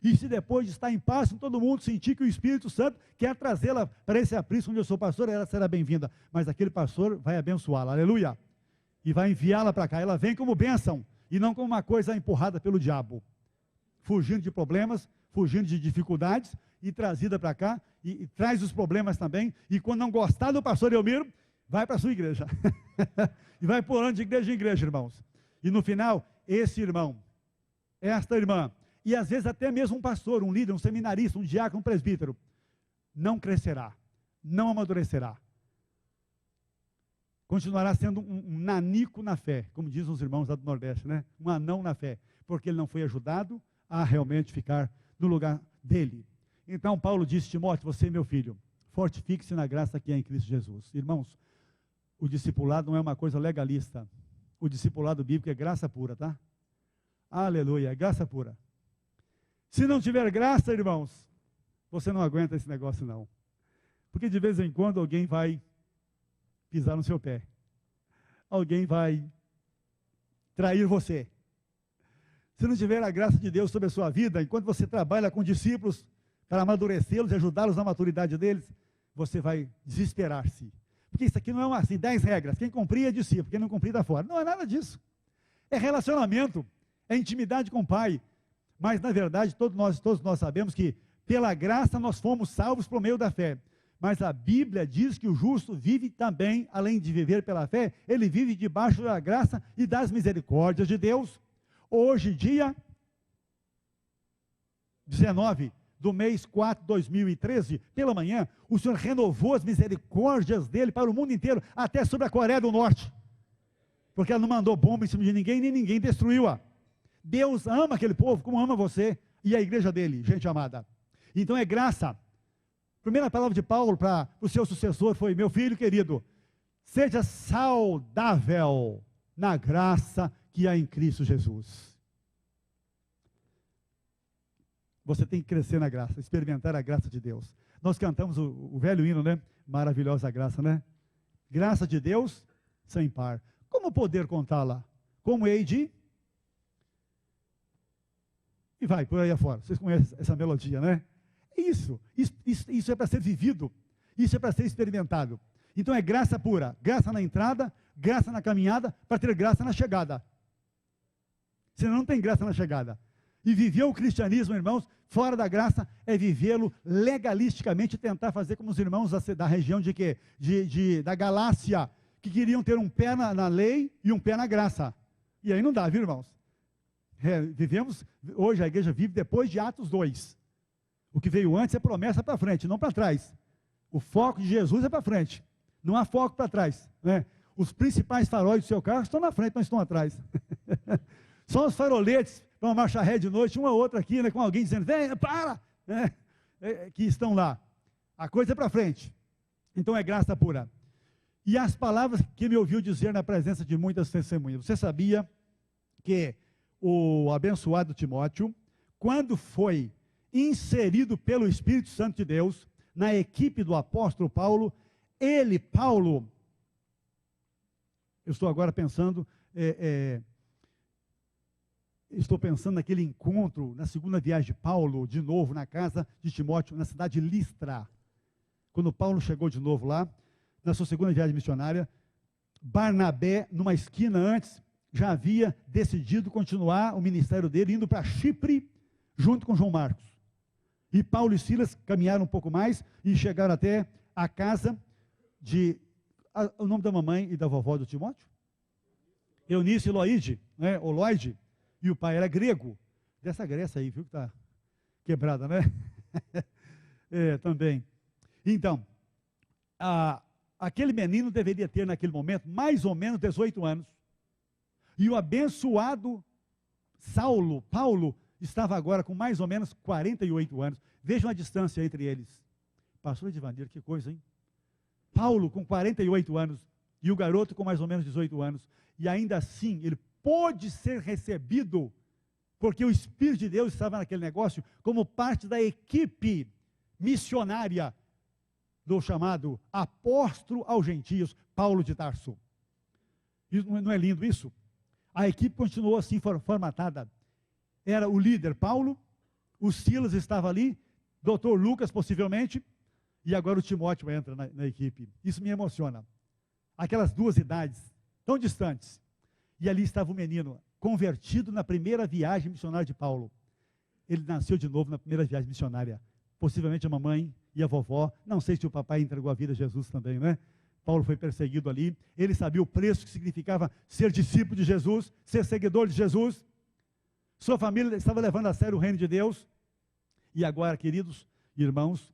E se depois de estar em paz com todo mundo, sentir que o Espírito Santo quer trazê-la para esse aprisco onde eu sou pastor, ela será bem-vinda. Mas aquele pastor vai abençoá-la, aleluia. E vai enviá-la para cá. Ela vem como bênção e não como uma coisa empurrada pelo diabo. Fugindo de problemas, fugindo de dificuldades e trazida para cá e traz os problemas também. E quando não gostar do pastor Elmiro, vai para a sua igreja. E vai pulando de igreja em igreja, irmãos. E no final, esse irmão, esta irmã, e às vezes até mesmo um pastor, um líder, um seminarista, um diácono, um presbítero, não crescerá, não amadurecerá. Continuará sendo um nanico na fé, como dizem os irmãos lá do Nordeste, né? Um anão na fé, porque ele não foi ajudado a realmente ficar no lugar dele. Então Paulo disse: Timóteo, você é meu filho, fortifique-se na graça que é em Cristo Jesus. Irmãos, o discipulado não é uma coisa legalista. O discipulado bíblico é graça pura, tá? Aleluia, é graça pura. Se não tiver graça, irmãos, você não aguenta esse negócio não. Porque de vez em quando alguém vai pisar no seu pé. Alguém vai trair você. Se não tiver a graça de Deus sobre a sua vida, enquanto você trabalha com discípulos para amadurecê-los e ajudá-los na maturidade deles, você vai desesperar-se. Porque isso aqui não é assim, 10 regras. Quem cumprir é discípulo, quem não cumprir está fora. Não é nada disso. É relacionamento, é intimidade com o Pai. Mas, na verdade, todos nós sabemos que, pela graça, nós fomos salvos por meio da fé. Mas a Bíblia diz que o justo vive também, além de viver pela fé, ele vive debaixo da graça e das misericórdias de Deus. Hoje, dia 19 do mês 4 de 2013, pela manhã, o Senhor renovou as misericórdias dele para o mundo inteiro, até sobre a Coreia do Norte. Porque ela não mandou bomba em cima de ninguém, nem ninguém destruiu-a. Deus ama aquele povo como ama você e a igreja dele, gente amada. Então é graça. A primeira palavra de Paulo para o seu sucessor foi: meu filho querido, seja saudável na graça que há em Cristo Jesus. Você tem que crescer na graça, experimentar a graça de Deus. Nós cantamos o velho hino, né? Maravilhosa graça, né? Graça de Deus sem par. Como poder contá-la? Como hei de... E vai por aí afora. Vocês conhecem essa melodia, né? É isso. Isso é para ser vivido. Isso é para ser experimentado. Então é graça pura. Graça na entrada, graça na caminhada, para ter graça na chegada. Senão não tem graça na chegada. E viver o cristianismo, irmãos, fora da graça, é vivê-lo legalisticamente e tentar fazer como os irmãos da região de quê? Da Galácia, que queriam ter um pé na lei e um pé na graça. E aí não dá, viu, irmãos? Hoje a igreja vive depois de Atos 2. O que veio antes é promessa para frente, não para trás. O foco de Jesus é para frente, não há foco para trás, né? Os principais faróis do seu carro estão na frente, não estão atrás. Só os faroletes para uma marcha ré de noite, uma ou outra aqui, né, com alguém dizendo: vem, para, né, que estão lá. A coisa é para frente. Então é graça pura. E as palavras que me ouviu dizer na presença de muitas testemunhas. Você sabia que o abençoado Timóteo, quando foi inserido pelo Espírito Santo de Deus na equipe do apóstolo Paulo, Paulo, eu estou agora pensando, estou pensando naquele encontro, na segunda viagem de Paulo, de novo na casa de Timóteo, na cidade de Listra. Quando Paulo chegou de novo lá, na sua segunda viagem missionária, Barnabé, numa esquina antes, já havia decidido continuar o ministério dele, indo para Chipre, junto com João Marcos. E Paulo e Silas caminharam um pouco mais e chegaram até a casa o nome da mamãe e da vovó do Timóteo? Eunice e Loide, né? Ou Loide. E o pai era grego. Dessa Grécia aí, viu que está quebrada, né? Também. Então, aquele menino deveria ter naquele momento mais ou menos 18 anos. E o abençoado Paulo, estava agora com mais ou menos 48 anos. Vejam a distância entre eles. Pastor Edivanir, que coisa, hein? Paulo com 48 anos e o garoto com mais ou menos 18 anos. E ainda assim, ele pôde ser recebido, porque o Espírito de Deus estava naquele negócio, como parte da equipe missionária do chamado apóstolo aos gentios, Paulo de Tarso. Não é lindo isso? A equipe continuou assim formatada. Era o líder Paulo, o Silas estava ali, doutor Lucas possivelmente, e agora o Timóteo entra na equipe. Isso me emociona. Aquelas duas idades, tão distantes. E ali estava o menino, convertido na primeira viagem missionária de Paulo. Ele nasceu de novo na primeira viagem missionária. Possivelmente a mamãe e a vovó, não sei se o papai entregou a vida a Jesus também, né? Paulo foi perseguido ali, ele sabia o preço que significava ser discípulo de Jesus, ser seguidor de Jesus. Sua família estava levando a sério o reino de Deus. E agora, queridos irmãos,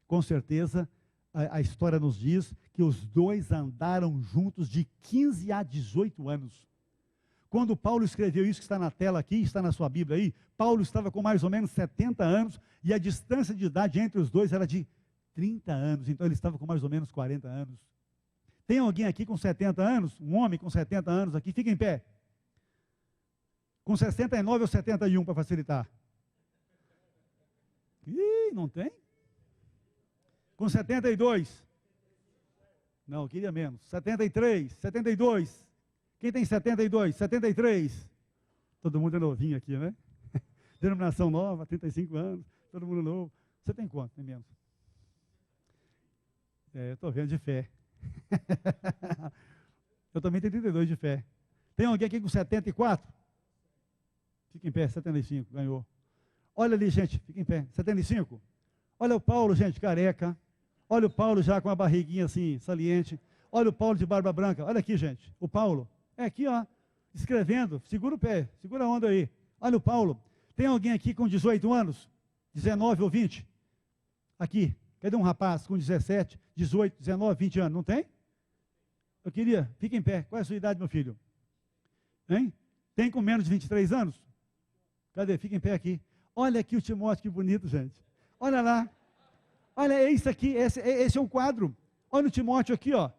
com certeza, a história nos diz que os dois andaram juntos de 15 a 18 anos. Quando Paulo escreveu isso que está na tela aqui, está na sua Bíblia aí, Paulo estava com mais ou menos 70 anos, e a distância de idade entre os dois era de 30 anos, então ele estava com mais ou menos 40 anos. Tem alguém aqui com 70 anos? Um homem com 70 anos aqui? Fica em pé. Com 69 ou 71 para facilitar? Ih, não tem? Com 72? Não, eu queria menos. 73, 72. Quem tem 72? 73? Todo mundo é novinho aqui, né? Denominação nova, 35 anos, todo mundo novo. Você tem quanto? Tem menos? Eu estou vendo de fé. Eu também tenho 32 de fé. Tem alguém aqui com 74? Fica em pé, 75, ganhou. Olha ali, gente, fica em pé, 75. Olha o Paulo, gente, careca. Olha o Paulo já com a barriguinha assim, saliente. Olha o Paulo de barba branca. Olha aqui, gente, o Paulo. É aqui, ó, escrevendo. Segura o pé, segura a onda aí. Olha o Paulo. Tem alguém aqui com 18 anos? 19 ou 20? Aqui. Cadê um rapaz com 17, 18, 19, 20 anos? Não tem? Eu queria, fica em pé. Qual é a sua idade, meu filho? Hein? Tem com menos de 23 anos? Cadê? Fica em pé aqui. Olha aqui o Timóteo, que bonito, gente. Olha lá. Olha, é isso aqui, esse é um quadro. Olha o Timóteo aqui, ó.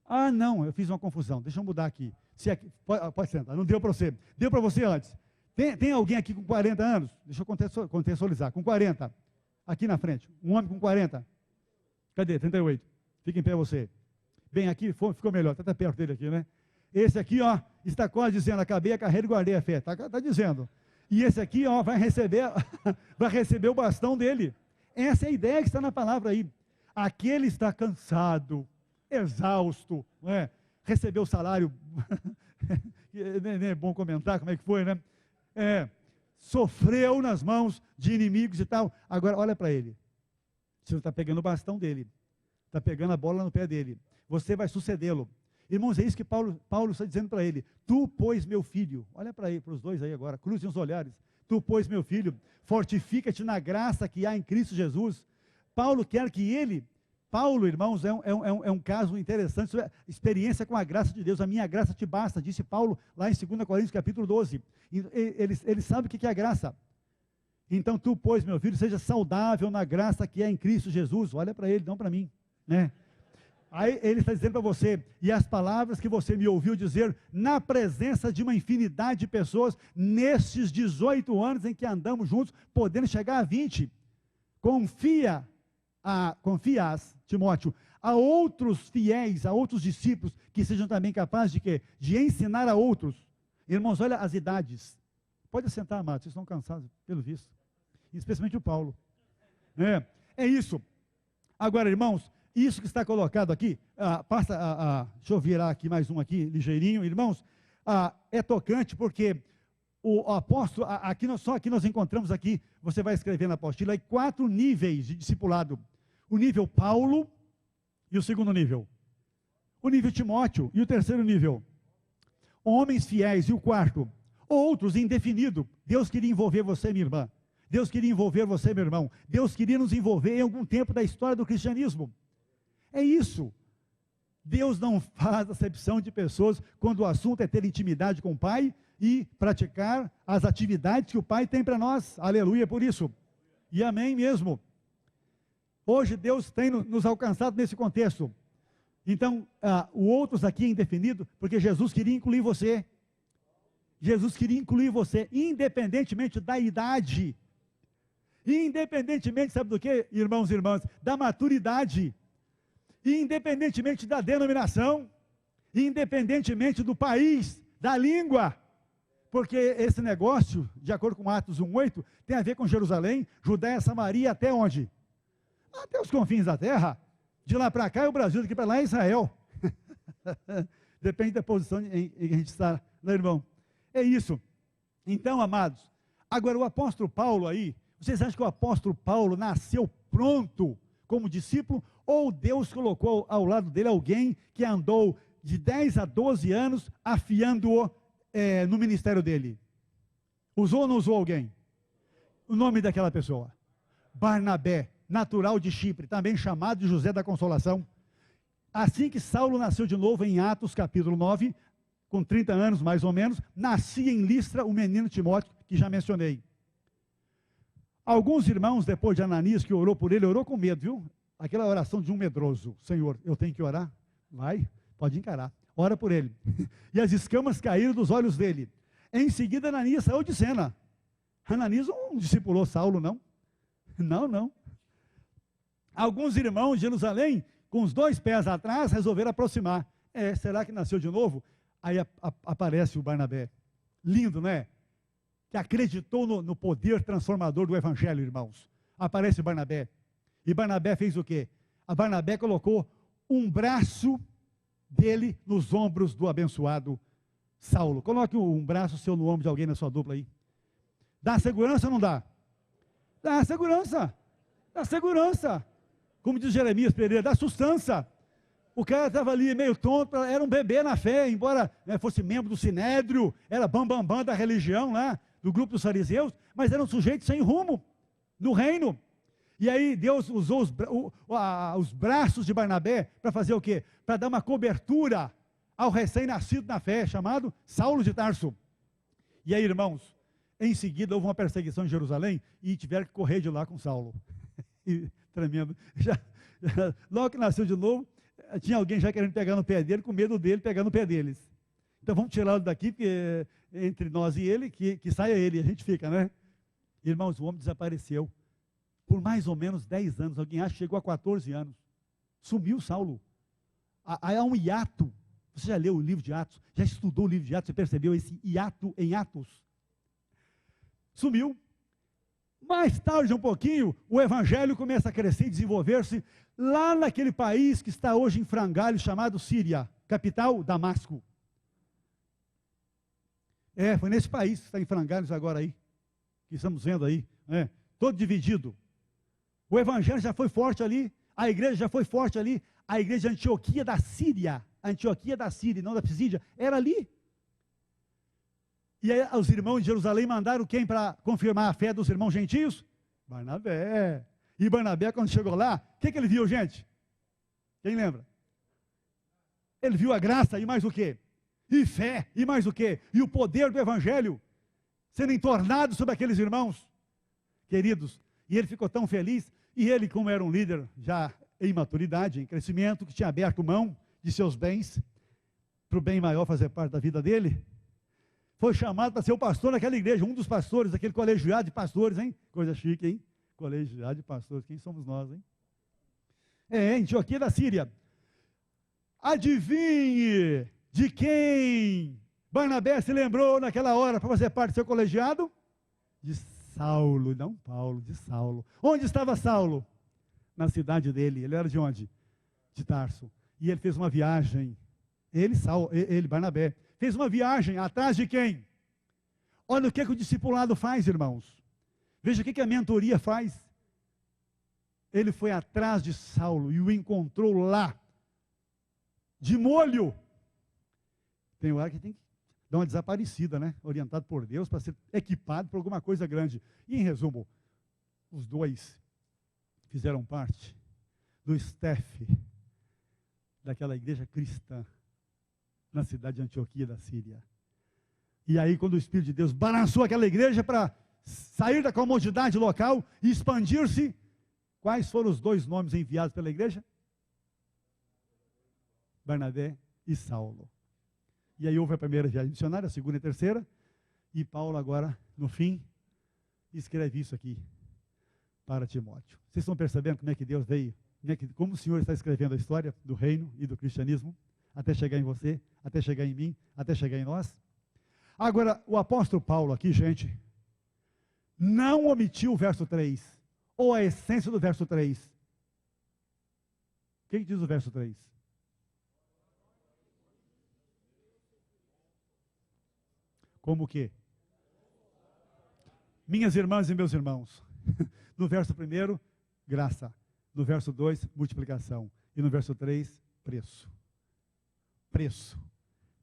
Ah, não, eu fiz uma confusão. Deixa eu mudar aqui. Se aqui pode sentar, não deu para você. Deu para você antes. Tem alguém aqui com 40 anos? Deixa eu contextualizar. Com 40. Aqui na frente. Um homem com 40. Cadê? 38. Fica em pé você. Bem, aqui ficou melhor. Está até perto dele aqui, né? Esse aqui, ó, está quase dizendo, acabei a carreira e guardei a fé. Está dizendo. E esse aqui, ó, vai receber o bastão dele. Essa é a ideia que está na palavra aí. Aquele está cansado, exausto, não é? Recebeu o salário, nem é bom comentar como é que foi, né? Sofreu nas mãos de inimigos e tal. Agora, olha para ele. Você está pegando o bastão dele. Está pegando a bola no pé dele. Você vai sucedê-lo. Irmãos, é isso que Paulo está dizendo para ele. Tu, pois, meu filho, olha para os dois aí agora, cruzem os olhares. Tu, pois, meu filho, fortifica-te na graça que há em Cristo Jesus. Paulo quer que Paulo, irmãos, é um caso interessante, sobre a experiência com a graça de Deus. A minha graça te basta, disse Paulo, lá em 2 Coríntios, capítulo 12. Ele sabe o que é a graça. Então, tu, pois, meu filho, seja saudável na graça que é em Cristo Jesus. Olha para ele, não para mim, né? Aí ele está dizendo para você, e as palavras que você me ouviu dizer, na presença de uma infinidade de pessoas, nesses 18 anos em que andamos juntos, podendo chegar a 20, confias, Timóteo, a outros fiéis, a outros discípulos, que sejam também capazes de quê? De ensinar a outros. Irmãos, olha as idades. Pode sentar, amados, vocês estão cansados, pelo visto. Especialmente o Paulo. É isso. Agora, irmãos, isso que está colocado aqui, deixa eu virar aqui mais um aqui, ligeirinho, irmãos, é tocante porque o apóstolo, aqui nós encontramos aqui, você vai escrever na apostila, 4 níveis de discipulado. O nível Paulo e o segundo nível. O nível Timóteo e o terceiro nível. Homens fiéis e o quarto. Outros indefinido. Deus queria envolver você, minha irmã. Deus queria envolver você, meu irmão. Deus queria nos envolver em algum tempo da história do cristianismo. É isso. Deus não faz acepção de pessoas quando o assunto é ter intimidade com o Pai e praticar as atividades que o Pai tem para nós. Aleluia por isso. E amém mesmo. Hoje Deus tem nos alcançado nesse contexto. Então, o outros aqui é indefinido, porque Jesus queria incluir você. Jesus queria incluir você, independentemente da idade. Independentemente, sabe do que, irmãos e irmãs? Da maturidade. Independentemente da denominação, independentemente do país, da língua. Porque esse negócio, de acordo com Atos 1:8, tem a ver com Jerusalém, Judéia, Samaria, até onde? Até os confins da terra. De lá para cá é o Brasil, daqui para lá é Israel. Depende da posição em que a gente está, né, irmão? É isso. Então, amados, agora o apóstolo Paulo aí, vocês acham que o apóstolo Paulo nasceu pronto como discípulo, ou Deus colocou ao lado dele alguém que andou de 10 a 12 anos afiando-o no ministério dele? Usou ou não usou alguém? O nome daquela pessoa? Barnabé, natural de Chipre, também chamado de José da Consolação. Assim que Saulo nasceu de novo em Atos capítulo 9, com 30 anos mais ou menos, nascia em Listra o menino Timóteo, que já mencionei. Alguns irmãos, depois de Ananias, que orou por ele, orou com medo, viu? Aquela oração de um medroso: Senhor, eu tenho que orar? Vai, pode encarar, ora por ele. E as escamas caíram dos olhos dele. Em seguida, Ananias saiu de cena. Ananias não discipulou Saulo, não. Não. Alguns irmãos de Jerusalém, com os 2 pés atrás, resolveram aproximar. Será que nasceu de novo? Aí aparece o Barnabé. Lindo, não é? Que acreditou no poder transformador do evangelho, irmãos. Aparece o Barnabé. E Barnabé fez o quê? A Barnabé colocou um braço dele nos ombros do abençoado Saulo. Coloque um braço seu no ombro de alguém na sua dupla aí. Dá segurança ou não dá? Dá segurança. Dá segurança. Como diz Jeremias Pereira, dá sustância. O cara estava ali meio tonto, era um bebê na fé, embora fosse membro do Sinédrio, era bambambam da religião lá, do grupo dos fariseus, mas era um sujeito sem rumo no reino. E aí Deus usou os braços de Barnabé para fazer o quê? Para dar uma cobertura ao recém-nascido na fé, chamado Saulo de Tarso. E aí, irmãos, em seguida houve uma perseguição em Jerusalém e tiveram que correr de lá com Saulo. Tremendo. Logo que nasceu de novo, tinha alguém já querendo pegar no pé dele, com medo dele pegar no pé deles. Então vamos tirá-lo daqui, porque entre nós e ele, que saia ele, a gente fica, né? Irmãos, o homem desapareceu. Por mais ou menos 10 anos, alguém acha que chegou a 14 anos. Sumiu Saulo. Há um hiato. Você já leu o livro de Atos? Já estudou o livro de Atos? Você percebeu esse hiato em Atos? Sumiu. Mais tarde, um pouquinho, o evangelho começa a crescer e desenvolver-se lá naquele país que está hoje em frangalhos, chamado Síria, capital Damasco. Foi nesse país que está em frangalhos agora aí, que estamos vendo aí, todo dividido. O evangelho já foi forte ali, a igreja já foi forte ali, a igreja de Antioquia da Síria, não da Pisídia, era ali. E aí os irmãos de Jerusalém mandaram quem para confirmar a fé dos irmãos gentios? Barnabé. E Barnabé, quando chegou lá, o que ele viu, gente? Quem lembra? Ele viu a graça e mais o quê? E fé, e mais o quê? E o poder do evangelho sendo entornado sobre aqueles irmãos queridos. E ele ficou tão feliz, e ele, como era um líder já em maturidade, em crescimento, que tinha aberto mão de seus bens, para o bem maior fazer parte da vida dele, foi chamado para ser o pastor daquela igreja, um dos pastores, aquele colegiado de pastores, hein? Coisa chique, hein? Colegiado de pastores, quem somos nós, hein? Antioquia da Síria. Adivinhe de quem Barnabé se lembrou naquela hora para fazer parte do seu colegiado? De Saulo, não Paulo, de Saulo. Onde estava Saulo? Na cidade dele. Ele era de onde? De Tarso. E ele fez uma viagem. Ele, Barnabé, fez uma viagem atrás de quem? Olha o que o discipulado faz, irmãos. Veja o que a mentoria faz. Ele foi atrás de Saulo e o encontrou lá, de molho. Tem hora que tem que dar uma desaparecida, né? Orientado por Deus para ser equipado por alguma coisa grande. E em resumo, os dois fizeram parte do staff daquela igreja cristã na cidade de Antioquia da Síria. E aí, quando o Espírito de Deus balançou aquela igreja para sair da comodidade local e expandir-se, quais foram os 2 nomes enviados pela igreja? Barnabé e Saulo. E aí houve a primeira viagem missionária, a segunda e a terceira, e Paulo agora, no fim, escreve isso aqui para Timóteo. Vocês estão percebendo como é que Deus veio? Como o Senhor está escrevendo a história do reino e do cristianismo? até chegar em você, até chegar em mim, até chegar em nós. Agora, o apóstolo Paulo aqui, gente, não omitiu o verso 3, ou a essência do verso 3. O que diz o verso 3? Como o quê? Minhas irmãs e meus irmãos. No verso 1, graça. No verso 2, multiplicação. E no verso 3, preço. Preço.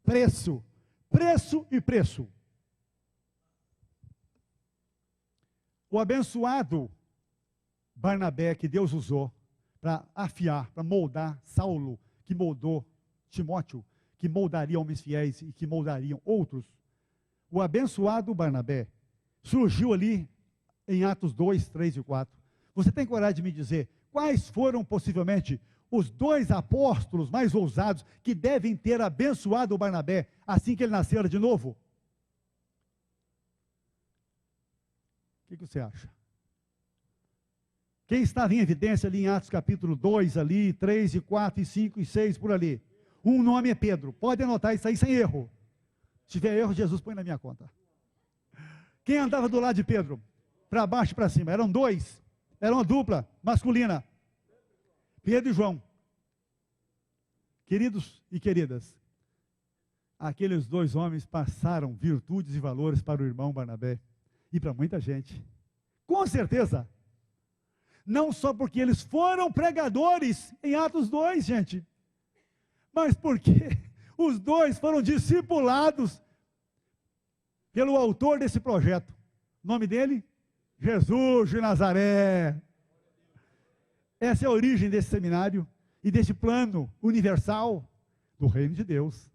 Preço. Preço e preço. O abençoado Barnabé, que Deus usou para afiar, para moldar Saulo, que moldou Timóteo, que moldaria homens fiéis e que moldariam outros. O abençoado Barnabé surgiu ali em Atos 2, 3 e 4. Você tem coragem de me dizer quais foram possivelmente os 2 apóstolos mais ousados que devem ter abençoado o Barnabé assim que ele nascera de novo? O que você acha? Quem estava em evidência ali em Atos capítulo 2, ali, 3 e 4 e 5 e 6, por ali? Um nome é Pedro. Pode anotar isso aí sem erro. Se tiver erro, Jesus põe na minha conta. Quem andava do lado de Pedro? Para baixo e para cima. Eram 2. Era uma dupla masculina. Pedro e João. Queridos e queridas, aqueles 2 homens passaram virtudes e valores para o irmão Barnabé e para muita gente. Com certeza. Não só porque eles foram pregadores em Atos 2, gente, mas porque os 2 foram discipulados pelo autor desse projeto. O nome dele? Jesus de Nazaré. Essa é a origem desse seminário e desse plano universal do reino de Deus.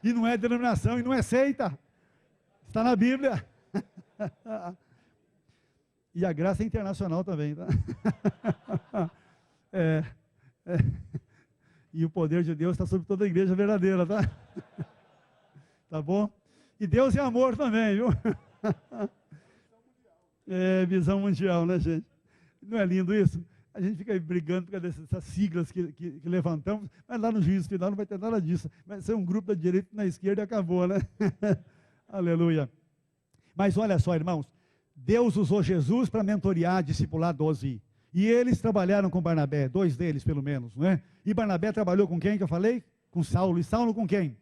E não é denominação, e não é seita. Está na Bíblia. E a graça é internacional também, tá? E o poder de Deus está sobre toda a igreja verdadeira, tá? Tá bom? E Deus é amor também, viu? É visão mundial, né, gente? Não é lindo isso? A gente fica aí brigando por causa dessas siglas que levantamos, mas lá no juízo final não vai ter nada disso. Vai ser um grupo da direita e na esquerda e acabou, né? Aleluia. Mas olha só, irmãos, Deus usou Jesus para mentorear, discipular 12. E eles trabalharam com Barnabé, 2 deles pelo menos, não é? E Barnabé trabalhou com quem que eu falei? Com Saulo. E Saulo com quem?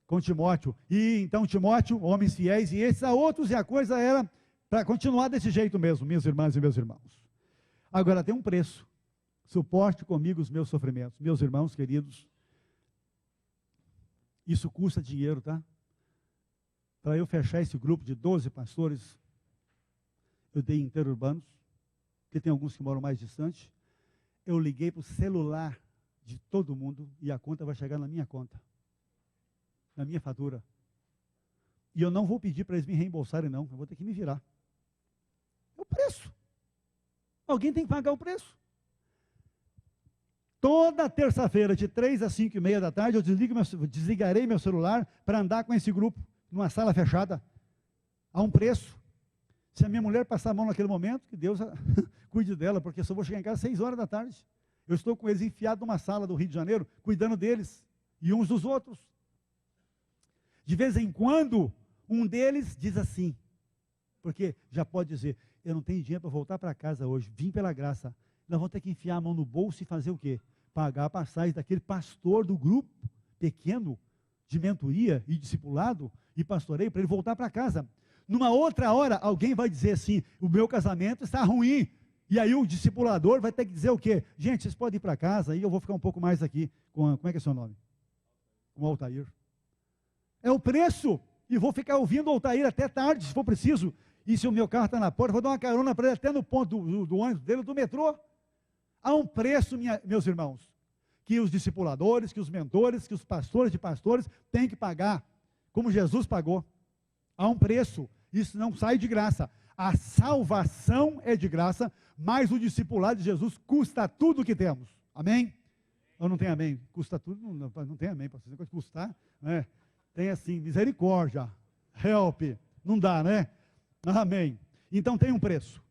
Com Timóteo. E então Timóteo, homens fiéis, e esses a outros, e a coisa era para continuar desse jeito mesmo, minhas irmãs e meus irmãos. Agora tem um preço. Suporte comigo os meus sofrimentos. Meus irmãos queridos, isso custa dinheiro, tá? Para eu fechar esse grupo de 12 pastores, eu dei interurbanos, porque tem alguns que moram mais distante. Eu liguei para o celular de todo mundo e a conta vai chegar na minha conta, na minha fatura. E eu não vou pedir para eles me reembolsarem, não. Eu vou ter que me virar. É o preço. Alguém tem que pagar o preço. Toda terça-feira, de 3 às 5 e meia da tarde, eu desligarei meu celular para andar com esse grupo, numa sala fechada, a um preço. Se a minha mulher passar a mão naquele momento, que Deus cuide dela, porque eu só vou chegar em casa às 6 horas da tarde. Eu estou com eles enfiados numa sala do Rio de Janeiro, cuidando deles, e uns dos outros. De vez em quando, um deles diz assim, porque já pode dizer, eu não tenho dinheiro para voltar para casa hoje, vim pela graça. Nós vamos ter que enfiar a mão no bolso e fazer o quê? Pagar a passagem daquele pastor do grupo pequeno, de mentoria e discipulado, e pastoreio, para ele voltar para casa. Numa outra hora, alguém vai dizer assim, o meu casamento está ruim. E aí o discipulador vai ter que dizer o quê? Gente, vocês podem ir para casa, e eu vou ficar um pouco mais aqui com, como é que é seu nome? Com o Altair. É o preço, e vou ficar ouvindo o Altair até tarde, se for preciso. E se o meu carro está na porta, vou dar uma carona para ele até no ponto do ônibus dele, do metrô. Há um preço, meus irmãos, que os discipuladores, que os mentores, que os pastores de pastores têm que pagar, como Jesus pagou. Há um preço, isso não sai de graça. A salvação é de graça, mas o discipulado de Jesus custa tudo o que temos. Amém? Ou não tem amém? Custa tudo? Não tem amém, pastor. Você pode custar, né? Tem assim, misericórdia, help, não dá, né? Amém. Então tem um preço.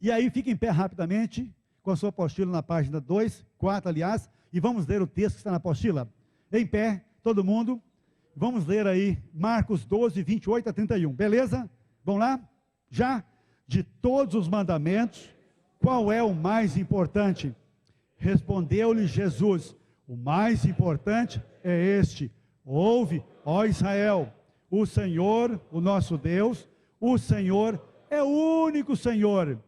E aí fica em pé rapidamente, com a sua apostila na página 2, 4, aliás, e vamos ler o texto que está na apostila? Em pé, todo mundo. Vamos ler aí Marcos 12, 28 a 31. Beleza? Vamos lá? Já? De todos os mandamentos, qual é o mais importante? Respondeu-lhe Jesus: o mais importante é este: ouve, ó Israel, o Senhor, o nosso Deus, o Senhor é o único Senhor.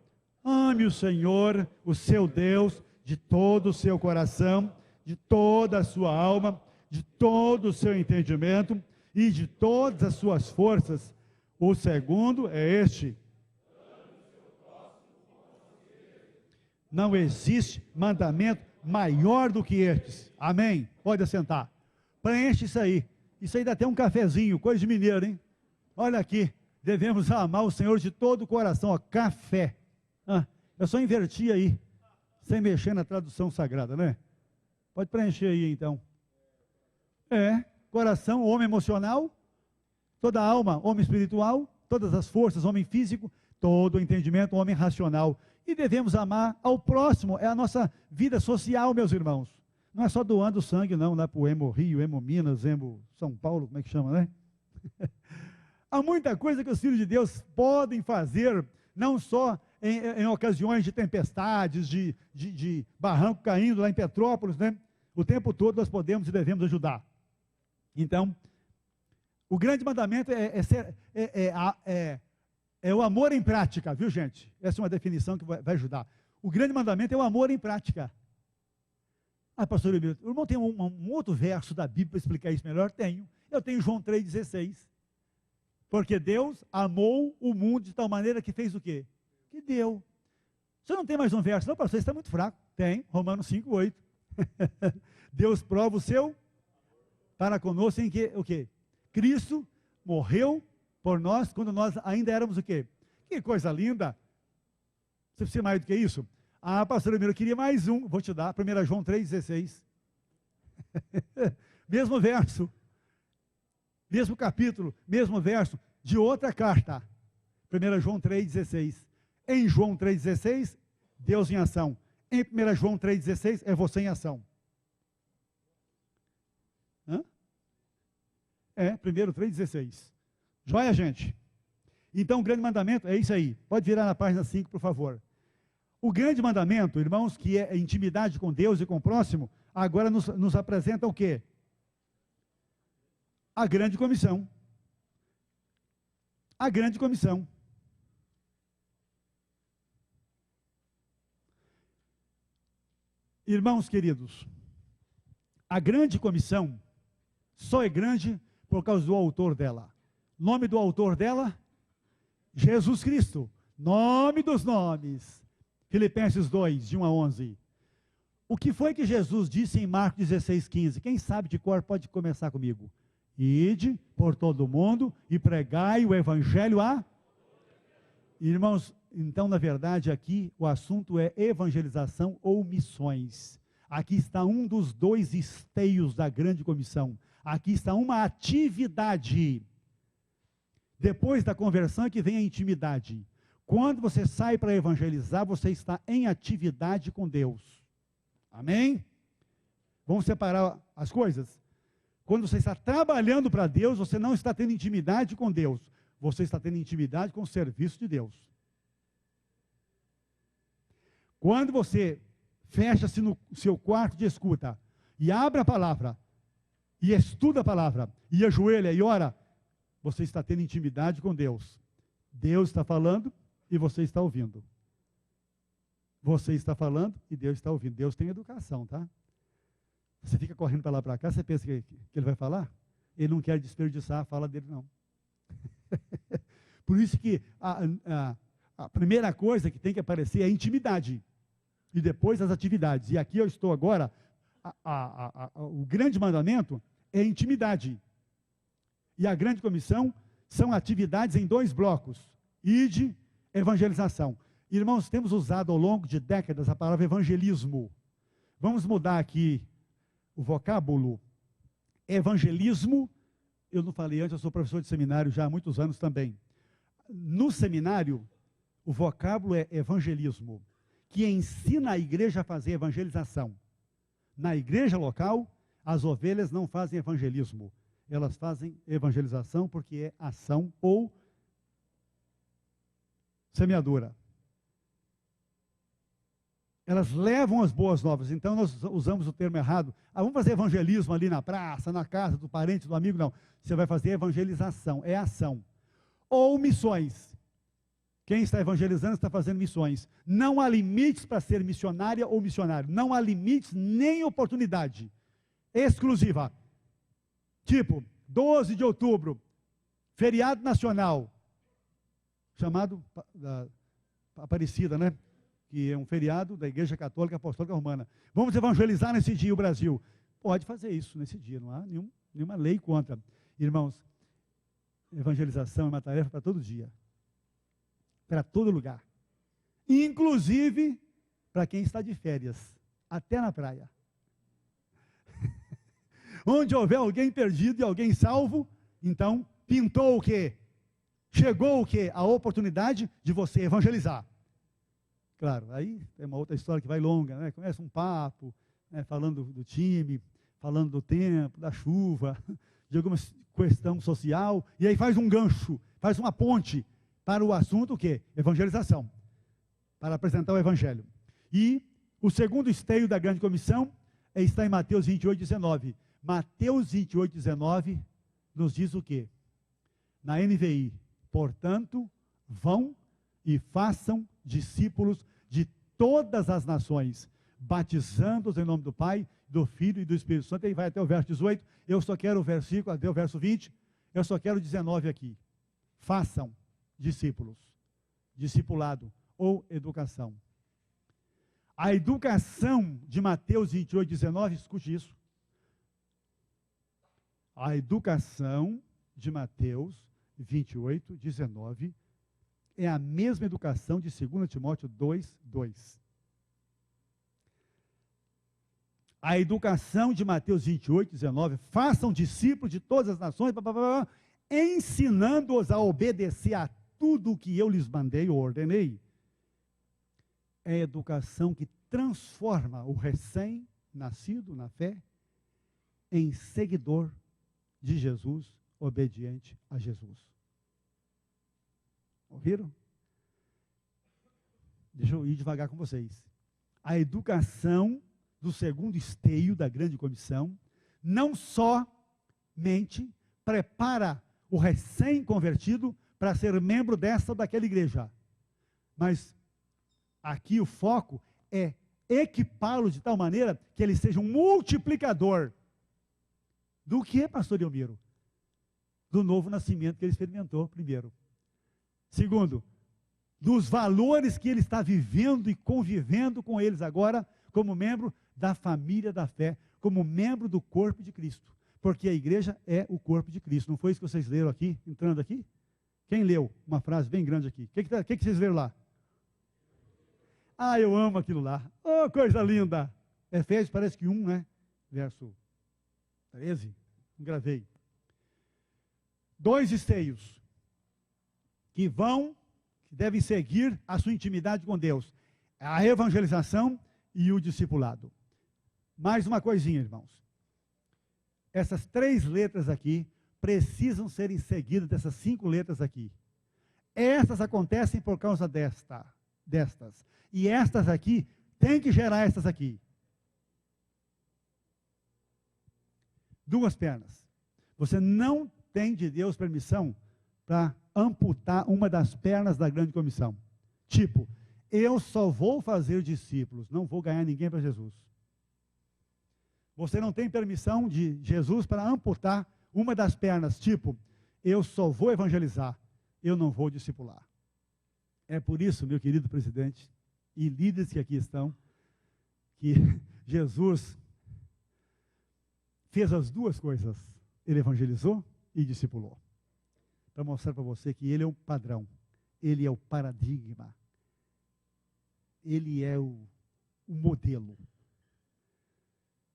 Ame o Senhor, o seu Deus, de todo o seu coração, de toda a sua alma, de todo o seu entendimento e de todas as suas forças. O segundo é este: não existe mandamento maior do que estes. Amém? Pode assentar. Preenche isso aí. Isso aí dá até um cafezinho, coisa de mineiro, hein? Olha aqui. Devemos amar o Senhor de todo o coração. Ó, café. Eu só inverti aí, sem mexer na tradução sagrada, né? Pode preencher aí, então. Coração, homem emocional. Toda a alma, homem espiritual. Todas as forças, homem físico. Todo o entendimento, homem racional. E devemos amar ao próximo, é a nossa vida social, meus irmãos. Não é só doando sangue, não, lá para o Hemo Rio, Hemo Minas, Hemo São Paulo, como é que chama, né? Há muita coisa que os filhos de Deus podem fazer, não só em ocasiões de tempestades, de barranco caindo lá em Petrópolis, né? O tempo todo nós podemos e devemos ajudar. Então, o grande mandamento é o amor em prática, viu, gente? Essa é uma definição que vai ajudar. O grande mandamento é o amor em prática. Pastor Emílio, o irmão tem um outro verso da Bíblia para explicar isso melhor? Tenho. Eu tenho João 3,16. Porque Deus amou o mundo de tal maneira que fez o quê? Que deu. Você não tem mais um verso? Não, pastor, isso está muito fraco. Tem, Romanos 5,8. Deus prova o seu para conosco em que, o quê? Cristo morreu por nós, quando nós ainda éramos o quê? Que coisa linda! Você precisa mais do que isso? Pastor Emílio, eu queria mais um, vou te dar, 1 João 3,16. Mesmo verso, mesmo capítulo, mesmo verso, de outra carta. 1 João 3,16. Em João 3,16, Deus em ação. Em 1 João 3,16, é você em ação. 1 3,16. Joia, gente? Então, o grande mandamento é isso aí. Pode virar na página 5, por favor. O grande mandamento, irmãos, que é a intimidade com Deus e com o próximo, agora nos apresenta o quê? A grande comissão. A grande comissão. Irmãos queridos, a grande comissão só é grande por causa do autor dela. Nome do autor dela? Jesus Cristo. Nome dos nomes. Filipenses 2, de 1 a 11. O que foi que Jesus disse em Marcos 16, 15? Quem sabe de cor pode começar comigo. Ide por todo o mundo e pregai o evangelho a... Irmãos, então, na verdade, aqui o assunto é evangelização ou missões. Aqui está um dos dois esteios da grande comissão. Aqui está uma atividade. Depois da conversão é que vem a intimidade. Quando você sai para evangelizar, você está em atividade com Deus. Amém? Vamos separar as coisas? Quando você está trabalhando para Deus, você não está tendo intimidade com Deus. Você está tendo intimidade com o serviço de Deus. Quando você fecha-se no seu quarto de escuta e abre a palavra, e estuda a palavra, e ajoelha e ora, você está tendo intimidade com Deus. Deus está falando e você está ouvindo. Você está falando e Deus está ouvindo. Deus tem educação, tá? Você fica correndo para lá para cá, você pensa que ele vai falar? Ele não quer desperdiçar a fala dele, não. Por isso que a primeira coisa que tem que aparecer é a intimidade. E depois as atividades. E aqui eu estou agora, o grande mandamento é a intimidade. E a grande comissão são atividades em dois blocos. Ide, evangelização. Irmãos, temos usado ao longo de décadas a palavra evangelismo. Vamos mudar aqui o vocábulo. Evangelismo, eu não falei antes, eu sou professor de seminário já há muitos anos também. No seminário, o vocábulo é evangelismo, que ensina a igreja a fazer evangelização. Na igreja local, as ovelhas não fazem evangelismo. Elas fazem evangelização porque é ação ou semeadura. Elas levam as boas novas. Então nós usamos o termo errado. Vamos fazer evangelismo ali na praça, na casa do parente, do amigo. Não. Você vai fazer evangelização, é ação. Ou missões. Quem está evangelizando está fazendo missões. Não há limites para ser missionária ou missionário. Não há limites nem oportunidade exclusiva. Tipo, 12 de outubro, feriado nacional, chamado Aparecida, né? Que é um feriado da Igreja Católica Apostólica Romana. Vamos evangelizar nesse dia o Brasil. Pode fazer isso nesse dia, não há nenhuma lei contra. Irmãos, evangelização é uma tarefa para todo dia, para todo lugar, inclusive para quem está de férias, até na praia. Onde houver alguém perdido e alguém salvo, então pintou o quê? Chegou o quê? A oportunidade de você evangelizar. Claro, aí é uma outra história que vai longa, né? Começa um papo, né? Falando do time, falando do tempo, da chuva, de alguma questão social, e aí faz um gancho, faz uma ponte para o assunto o quê? Evangelização, para apresentar o evangelho. E o segundo esteio da grande comissão está em Mateus 28, 19. Mateus 28, 19 nos diz o quê? Na NVI, portanto, vão e façam discípulos de todas as nações, batizando-os em nome do Pai, do Filho e do Espírito Santo. Aí vai até o verso 18, eu só quero o versículo, até o verso 20, eu só quero o 19 aqui. Façam discípulos, discipulado ou educação. A educação de Mateus 28, 19, escute isso. A educação de Mateus 28, 19, é a mesma educação de 2 Timóteo 2, 2. A educação de Mateus 28, 19, façam discípulos de todas as nações, ensinando-os a obedecer a tudo o que eu lhes mandei ou ordenei. É a educação que transforma o recém-nascido na fé em seguidor de Jesus, obediente a Jesus. Ouviram? Deixa eu ir devagar com vocês. A educação do segundo esteio da grande comissão não somente prepara o recém-convertido para ser membro dessa ou daquela igreja, mas aqui o foco é equipá-lo de tal maneira que ele seja um multiplicador. Do que, pastor Elmiro? Do novo nascimento que ele experimentou, primeiro. Segundo, dos valores que ele está vivendo e convivendo com eles agora, como membro da família da fé, como membro do corpo de Cristo. Porque a igreja é o corpo de Cristo. Não foi isso que vocês leram aqui, entrando aqui? Quem leu uma frase bem grande aqui? O que vocês leram lá? Ah, eu amo aquilo lá. Oh, coisa linda! Efésios parece que 1, né? Verso 13. Gravei. 2 esteios que devem seguir a sua intimidade com Deus. A evangelização e o discipulado. Mais uma coisinha, irmãos. Essas 3 letras aqui precisam serem seguidas dessas 5 letras aqui. Essas acontecem por causa destas. E estas aqui têm que gerar estas aqui. 2 pernas. Você não tem de Deus permissão para amputar uma das pernas da grande comissão. Tipo, eu só vou fazer discípulos, não vou ganhar ninguém para Jesus. Você não tem permissão de Jesus para amputar uma das pernas, tipo, eu só vou evangelizar, eu não vou discipular. É por isso, meu querido presidente, e líderes que aqui estão, que Jesus fez as 2 coisas. Ele evangelizou e discipulou. Para mostrar para você que ele é o padrão, ele é o paradigma, ele é o modelo.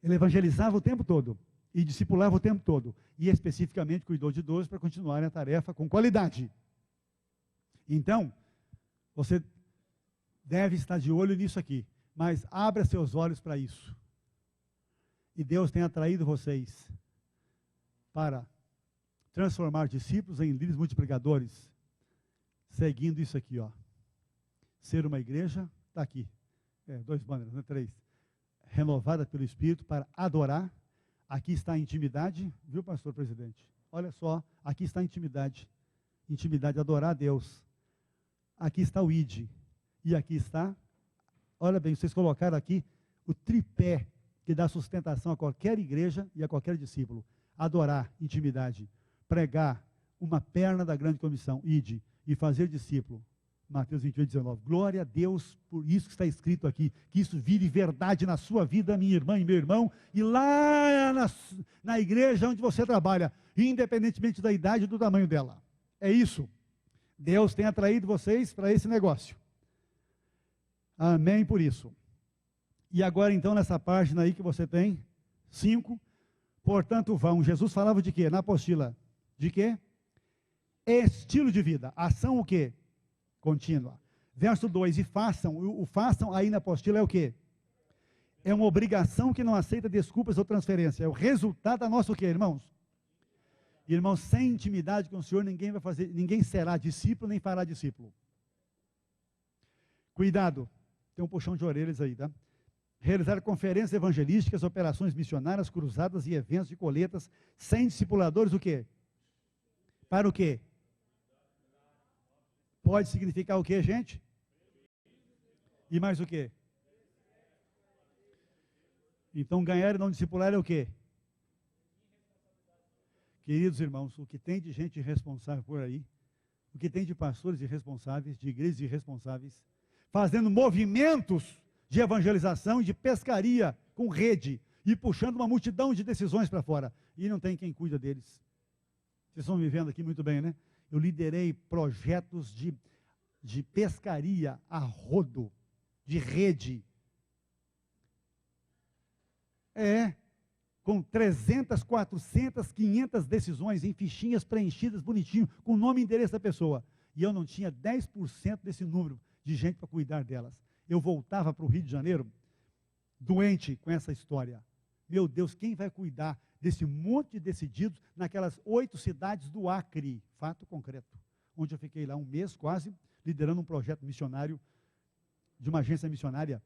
Ele evangelizava o tempo todo e discipulava o tempo todo. E especificamente cuidou de idosos para continuarem a tarefa com qualidade. Então, você deve estar de olho nisso aqui. Mas abra seus olhos para isso. E Deus tem atraído vocês para transformar discípulos em líderes multiplicadores, seguindo isso aqui, ó. Ser uma igreja, está aqui, 2 banners, né, 3, renovada pelo Espírito para adorar. Aqui está a intimidade, viu, pastor presidente? Olha só, aqui está a intimidade, adorar a Deus. Aqui está o ID, e aqui está, olha bem, vocês colocaram aqui o tripé que dá sustentação a qualquer igreja e a qualquer discípulo. Adorar, intimidade, pregar, uma perna da grande comissão, ID, e fazer discípulo. Mateus 28, 19. Glória a Deus por isso que está escrito aqui, que isso vire verdade na sua vida, minha irmã e meu irmão, e lá na igreja onde você trabalha, independentemente da idade e do tamanho dela. É isso. Deus tem atraído vocês para esse negócio. Amém por isso. E agora então nessa página aí que você tem, 5, portanto vão. Jesus falava de quê? Na apostila. De quê? Estilo de vida. Ação o quê? Contínua. Verso 2, e façam. O façam aí na apostila é o quê? É uma obrigação que não aceita desculpas ou transferência. É o resultado da nossa o quê, irmãos? Irmãos, sem intimidade com o Senhor, ninguém será discípulo, nem fará discípulo. Cuidado, tem um puxão de orelhas aí, tá? Realizar conferências evangelísticas, operações missionárias, cruzadas e eventos de coletas, sem discipuladores, o quê? Para o quê? Pode significar o quê, gente? E mais o quê? Então, ganhar e não discipular é o quê? Queridos irmãos, o que tem de gente irresponsável por aí, o que tem de pastores irresponsáveis, de igrejas irresponsáveis, fazendo movimentos de evangelização e de pescaria com rede, e puxando uma multidão de decisões para fora, e não tem quem cuida deles. Vocês estão me vendo aqui muito bem, né? Eu liderei projetos de pescaria a rodo, de rede. Com 300, 400, 500 decisões em fichinhas preenchidas bonitinho, com o nome e endereço da pessoa. E eu não tinha 10% desse número de gente para cuidar delas. Eu voltava para o Rio de Janeiro, doente com essa história. Meu Deus, quem vai cuidar desse monte de decididos naquelas 8 cidades do Acre, fato concreto, onde eu fiquei lá um mês quase, liderando um projeto missionário, de uma agência missionária.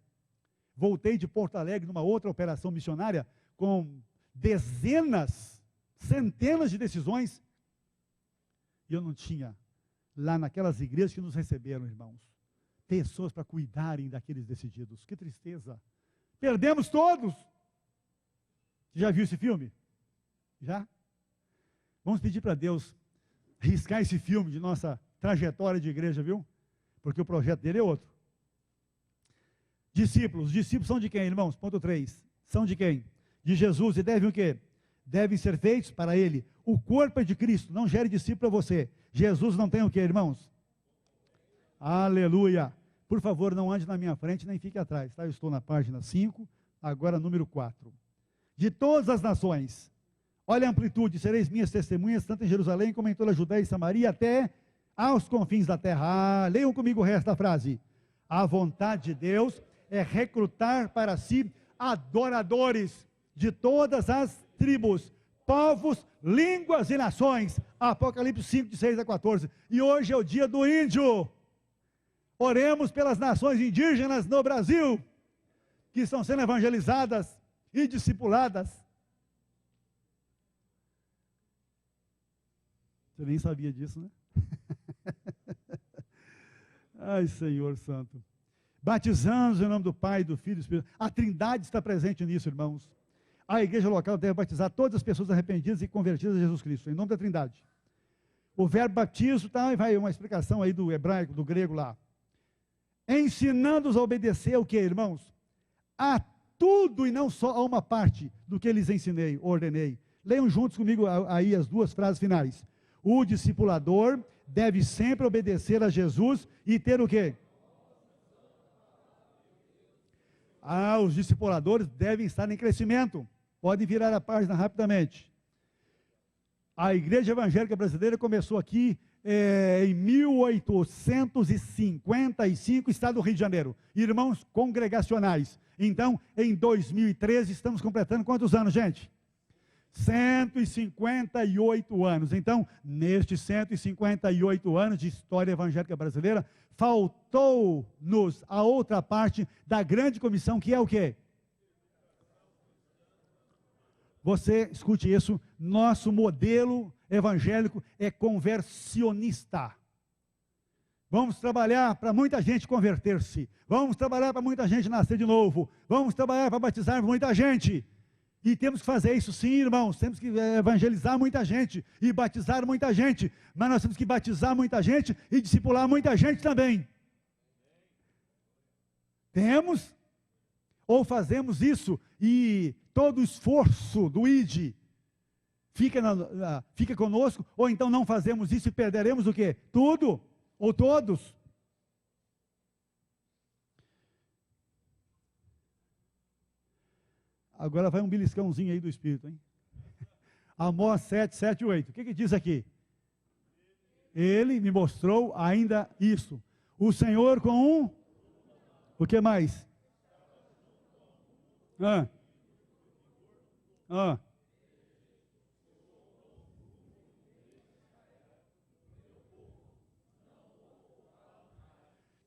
Voltei de Porto Alegre numa outra operação missionária, com dezenas, centenas de decisões, e eu não tinha, lá naquelas igrejas que nos receberam, irmãos, pessoas para cuidarem daqueles decididos. Que tristeza! Perdemos todos! Já viu esse filme? Já? Vamos pedir para Deus riscar esse filme de nossa trajetória de igreja, viu? Porque o projeto dele é outro. Discípulos. Discípulos são de quem, irmãos? Ponto 3. São de quem? De Jesus. E devem o quê? Devem ser feitos para Ele. O corpo é de Cristo. Não gere discípulo a você. Jesus não tem o quê, irmãos? Aleluia. Por favor, não ande na minha frente, nem fique atrás. Tá? Eu estou na página 5, agora número 4. De todas as nações, olha a amplitude, sereis minhas testemunhas, tanto em Jerusalém como em toda a Judéia e Samaria, até aos confins da terra. Leiam comigo o resto da frase. A vontade de Deus é recrutar para si adoradores de todas as tribos, povos, línguas e nações. Apocalipse 5, de 6 a 14. E hoje é o dia do índio. Oremos pelas nações indígenas no Brasil, que estão sendo evangelizadas e discipuladas. Você nem sabia disso, né? Ai, Senhor Santo. Batizamos em nome do Pai, do Filho e do Espírito. A Trindade está presente nisso, irmãos. A igreja local deve batizar todas as pessoas arrependidas e convertidas a Jesus Cristo, em nome da Trindade. O verbo batismo, tá, vai uma explicação aí do hebraico, do grego lá. Ensinando-os a obedecer o que, irmãos? A tudo e não só a uma parte do que lhes ensinei, ordenei. Leiam juntos comigo aí as duas frases finais. O discipulador deve sempre obedecer a Jesus e ter o quê? Os discipuladores devem estar em crescimento. Podem virar a página rapidamente. A Igreja Evangélica Brasileira começou aqui em 1855, estado do Rio de Janeiro. Irmãos congregacionais. Então, em 2013, estamos completando quantos anos, gente? 158 anos. Então, nestes 158 anos de história evangélica brasileira, faltou-nos a outra parte da grande comissão, que é o quê? Você, escute isso, nosso modelo evangélico é conversionista. Vamos trabalhar para muita gente converter-se. Vamos trabalhar para muita gente nascer de novo. Vamos trabalhar para batizar muita gente. E temos que fazer isso sim, irmãos. Temos que evangelizar muita gente e batizar muita gente. Mas nós temos que batizar muita gente e discipular muita gente também. Temos? Ou fazemos isso e todo o esforço do ID fica conosco, ou então não fazemos isso e perderemos o quê? Tudo, ou todos. Agora vai um beliscãozinho aí do Espírito, hein? Amós 7, 7 e 8. O que diz aqui? Ele me mostrou ainda isso. O Senhor com um... O que mais?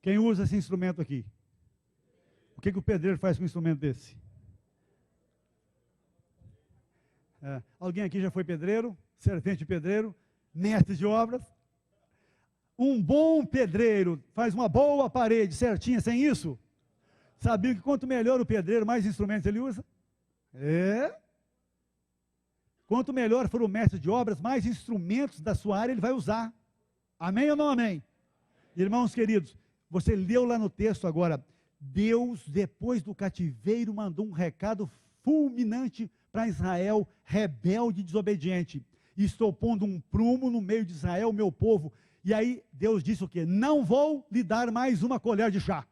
Quem usa esse instrumento aqui? O que o pedreiro faz com um instrumento desse? Alguém aqui já foi pedreiro, servente de pedreiro, mestre de obras? Um bom pedreiro faz uma boa parede certinha sem isso? Sabia que quanto melhor o pedreiro, mais instrumentos ele usa? Quanto melhor for o mestre de obras, mais instrumentos da sua área ele vai usar. Amém ou não amém? Irmãos queridos, você leu lá no texto agora, Deus, depois do cativeiro, mandou um recado fulminante para Israel, rebelde e desobediente. Estou pondo um prumo no meio de Israel, meu povo. E aí Deus disse o quê? Não vou lhe dar mais uma colher de chá.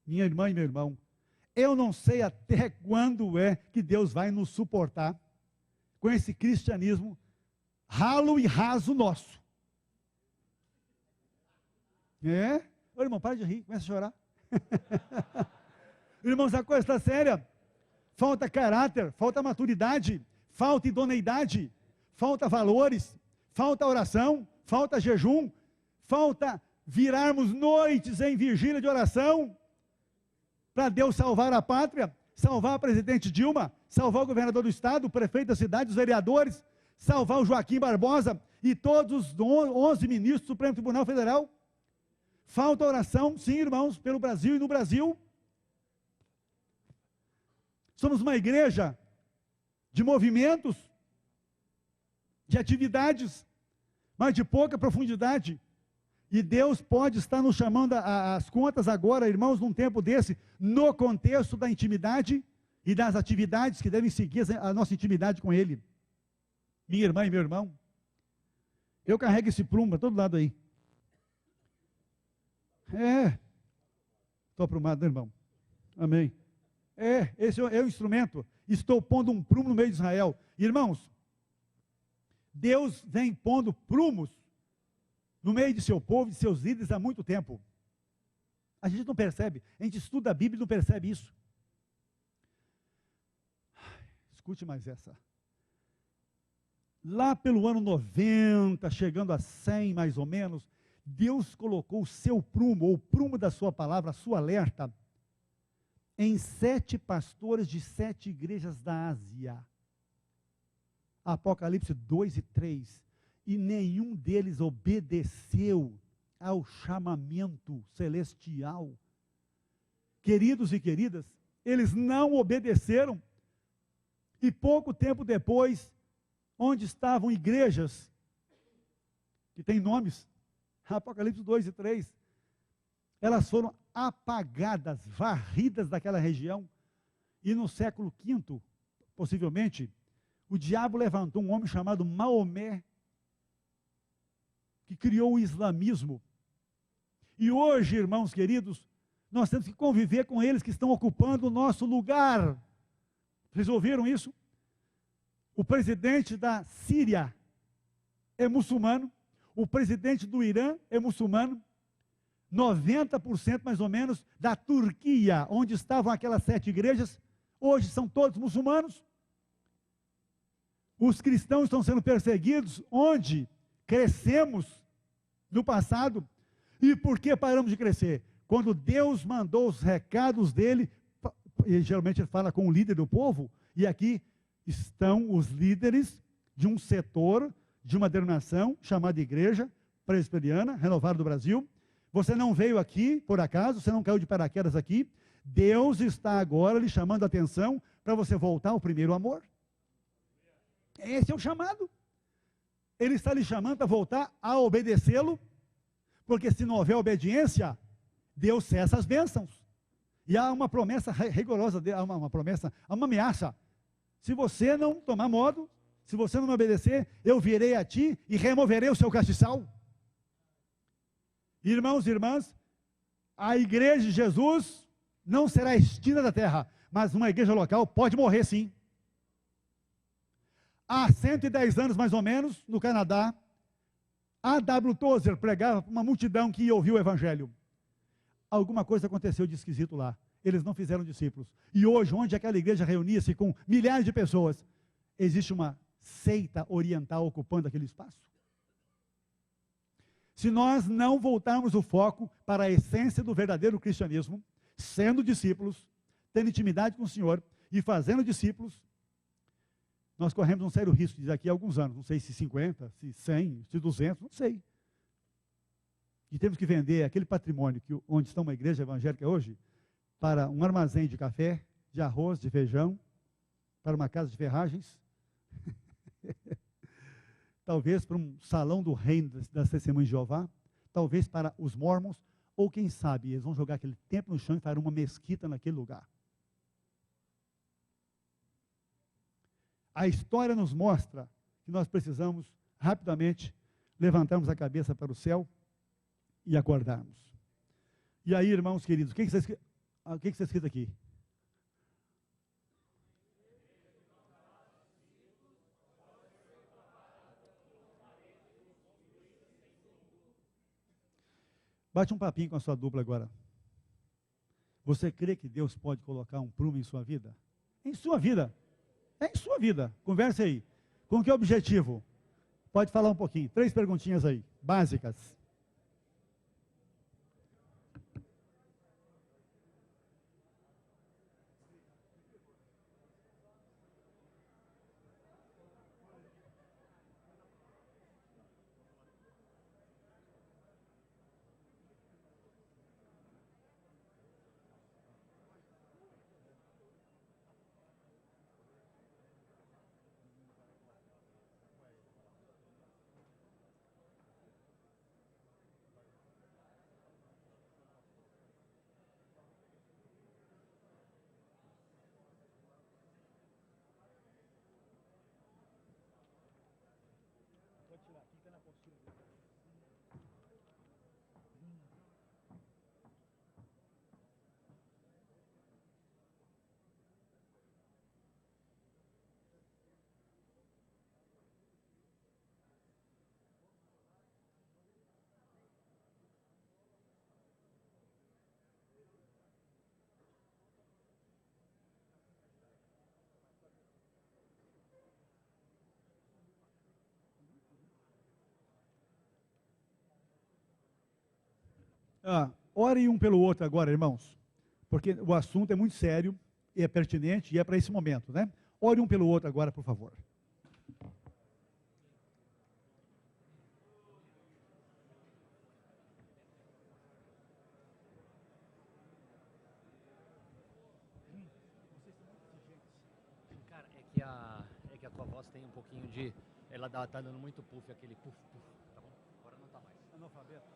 Minha irmã e meu irmão, eu não sei até quando é que Deus vai nos suportar com esse cristianismo ralo e raso nosso. Ô irmão, para de rir, começa a chorar. Irmãos, a coisa está séria. Falta caráter, falta maturidade, falta idoneidade, falta valores, falta oração, falta jejum, falta virarmos noites em vigília de oração para Deus salvar a pátria, salvar a presidente Dilma, salvar o governador do estado, o prefeito da cidade, os vereadores, salvar o Joaquim Barbosa e todos os 11 ministros do Supremo Tribunal Federal. Falta oração, sim, irmãos, pelo Brasil e no Brasil. Somos uma igreja de movimentos, de atividades, mas de pouca profundidade. E Deus pode estar nos chamando às contas agora, irmãos, num tempo desse, no contexto da intimidade e das atividades que devem seguir a nossa intimidade com Ele. Minha irmã e meu irmão, eu carrego esse prumo para todo lado aí. Estou aprumado, né, irmão? Amém. Esse é o instrumento. Estou pondo um prumo no meio de Israel. Irmãos, Deus vem pondo prumos no meio de seu povo, de seus líderes há muito tempo. A gente não percebe, a gente estuda a Bíblia e não percebe isso. Escute mais essa. Lá pelo ano 90, chegando a 100 mais ou menos, Deus colocou o seu prumo, ou o prumo da sua palavra, a sua alerta, em 7 pastores de 7 igrejas da Ásia. Apocalipse 2 e 3. E nenhum deles obedeceu ao chamamento celestial. Queridos e queridas, eles não obedeceram. E pouco tempo depois, onde estavam igrejas, que têm nomes, Apocalipse 2 e 3, elas foram apagadas, varridas daquela região. E no século V, possivelmente, o diabo levantou um homem chamado Maomé, que criou o islamismo. E hoje, irmãos queridos, nós temos que conviver com eles que estão ocupando o nosso lugar. Vocês ouviram isso? O presidente da Síria é muçulmano, O presidente do Irã é muçulmano. 90% mais ou menos da Turquia, onde estavam aquelas 7 igrejas, hoje são todos muçulmanos. Os cristãos estão sendo perseguidos, onde crescemos no passado. E por que paramos de crescer? Quando Deus mandou os recados dele, e geralmente ele fala com o líder do povo, e aqui estão os líderes de um setor, de uma denominação chamada Igreja Presbiteriana Renovada do Brasil. Você não veio aqui, por acaso, você não caiu de paraquedas aqui. Deus está agora lhe chamando a atenção para você voltar ao primeiro amor. Esse é o chamado. Ele está lhe chamando para voltar a obedecê-lo, porque se não houver obediência, Deus cessa as bênçãos. E há uma promessa rigorosa, há uma promessa, há uma ameaça. Se você não tomar modo, se você não me obedecer, eu virei a ti e removerei o seu castiçal. Irmãos e irmãs, a igreja de Jesus não será extinta da terra, mas uma igreja local pode morrer sim. Há 110 anos mais ou menos, no Canadá, A.W. Tozer pregava para uma multidão que ia ouvir o evangelho. Alguma coisa aconteceu de esquisito lá. Eles não fizeram discípulos. E hoje, onde aquela igreja reunia-se com milhares de pessoas, existe uma seita oriental ocupando aquele espaço. Se nós não voltarmos o foco para a essência do verdadeiro cristianismo, sendo discípulos, tendo intimidade com o Senhor e fazendo discípulos, nós corremos um sério risco de daqui a alguns anos, não sei se 50, se 100, se 200, não sei. E temos que vender aquele patrimônio onde está uma igreja evangélica hoje para um armazém de café, de arroz, de feijão, para uma casa de ferragens, talvez para um salão do reino das testemunhas de Jeová, talvez para os mormons, ou quem sabe, eles vão jogar aquele templo no chão e farão uma mesquita naquele lugar. A história nos mostra que nós precisamos rapidamente levantarmos a cabeça para o céu e acordarmos. E aí, irmãos queridos, o que está escrito aqui? Bate um papinho com a sua dupla agora. Você crê que Deus pode colocar um prumo em sua vida? Em sua vida. É em sua vida. Converse aí. Com que objetivo? Pode falar um pouquinho. 3 perguntinhas aí, básicas. Ore um pelo outro agora, irmãos, porque o assunto é muito sério e é pertinente e é para esse momento, né? Ore um pelo outro agora, por favor. Cara, é que a tua voz tem um pouquinho de... Ela tá dando muito puff, aquele puff, puff. Tá bom? Agora não tá mais. Analfabeto.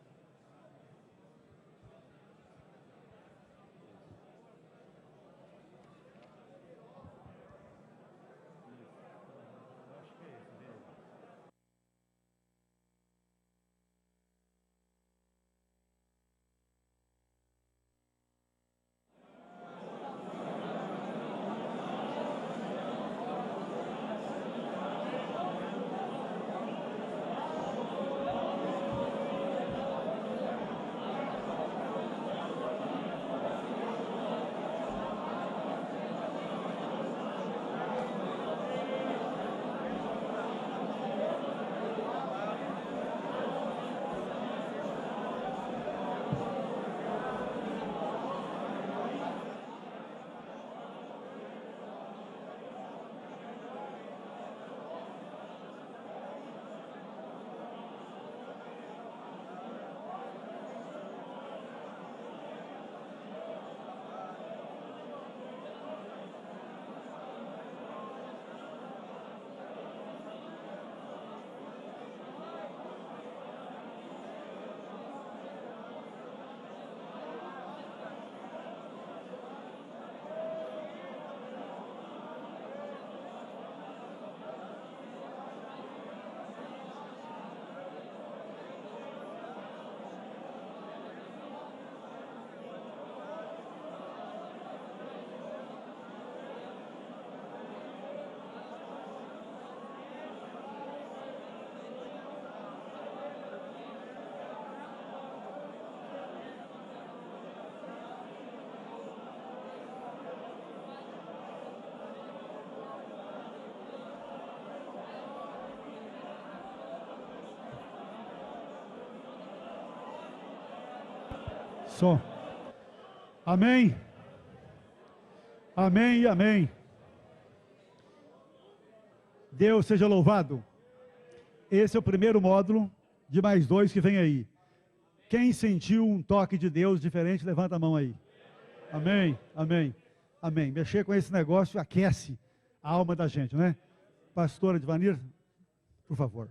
Som. Amém. Amém e amém. Deus seja louvado. Esse é o primeiro módulo de mais 2 que vem aí. Quem sentiu um toque de Deus diferente, levanta a mão aí. Amém, amém, amém. Mexer com esse negócio aquece a alma da gente, né? Pastora Edvanir, por favor.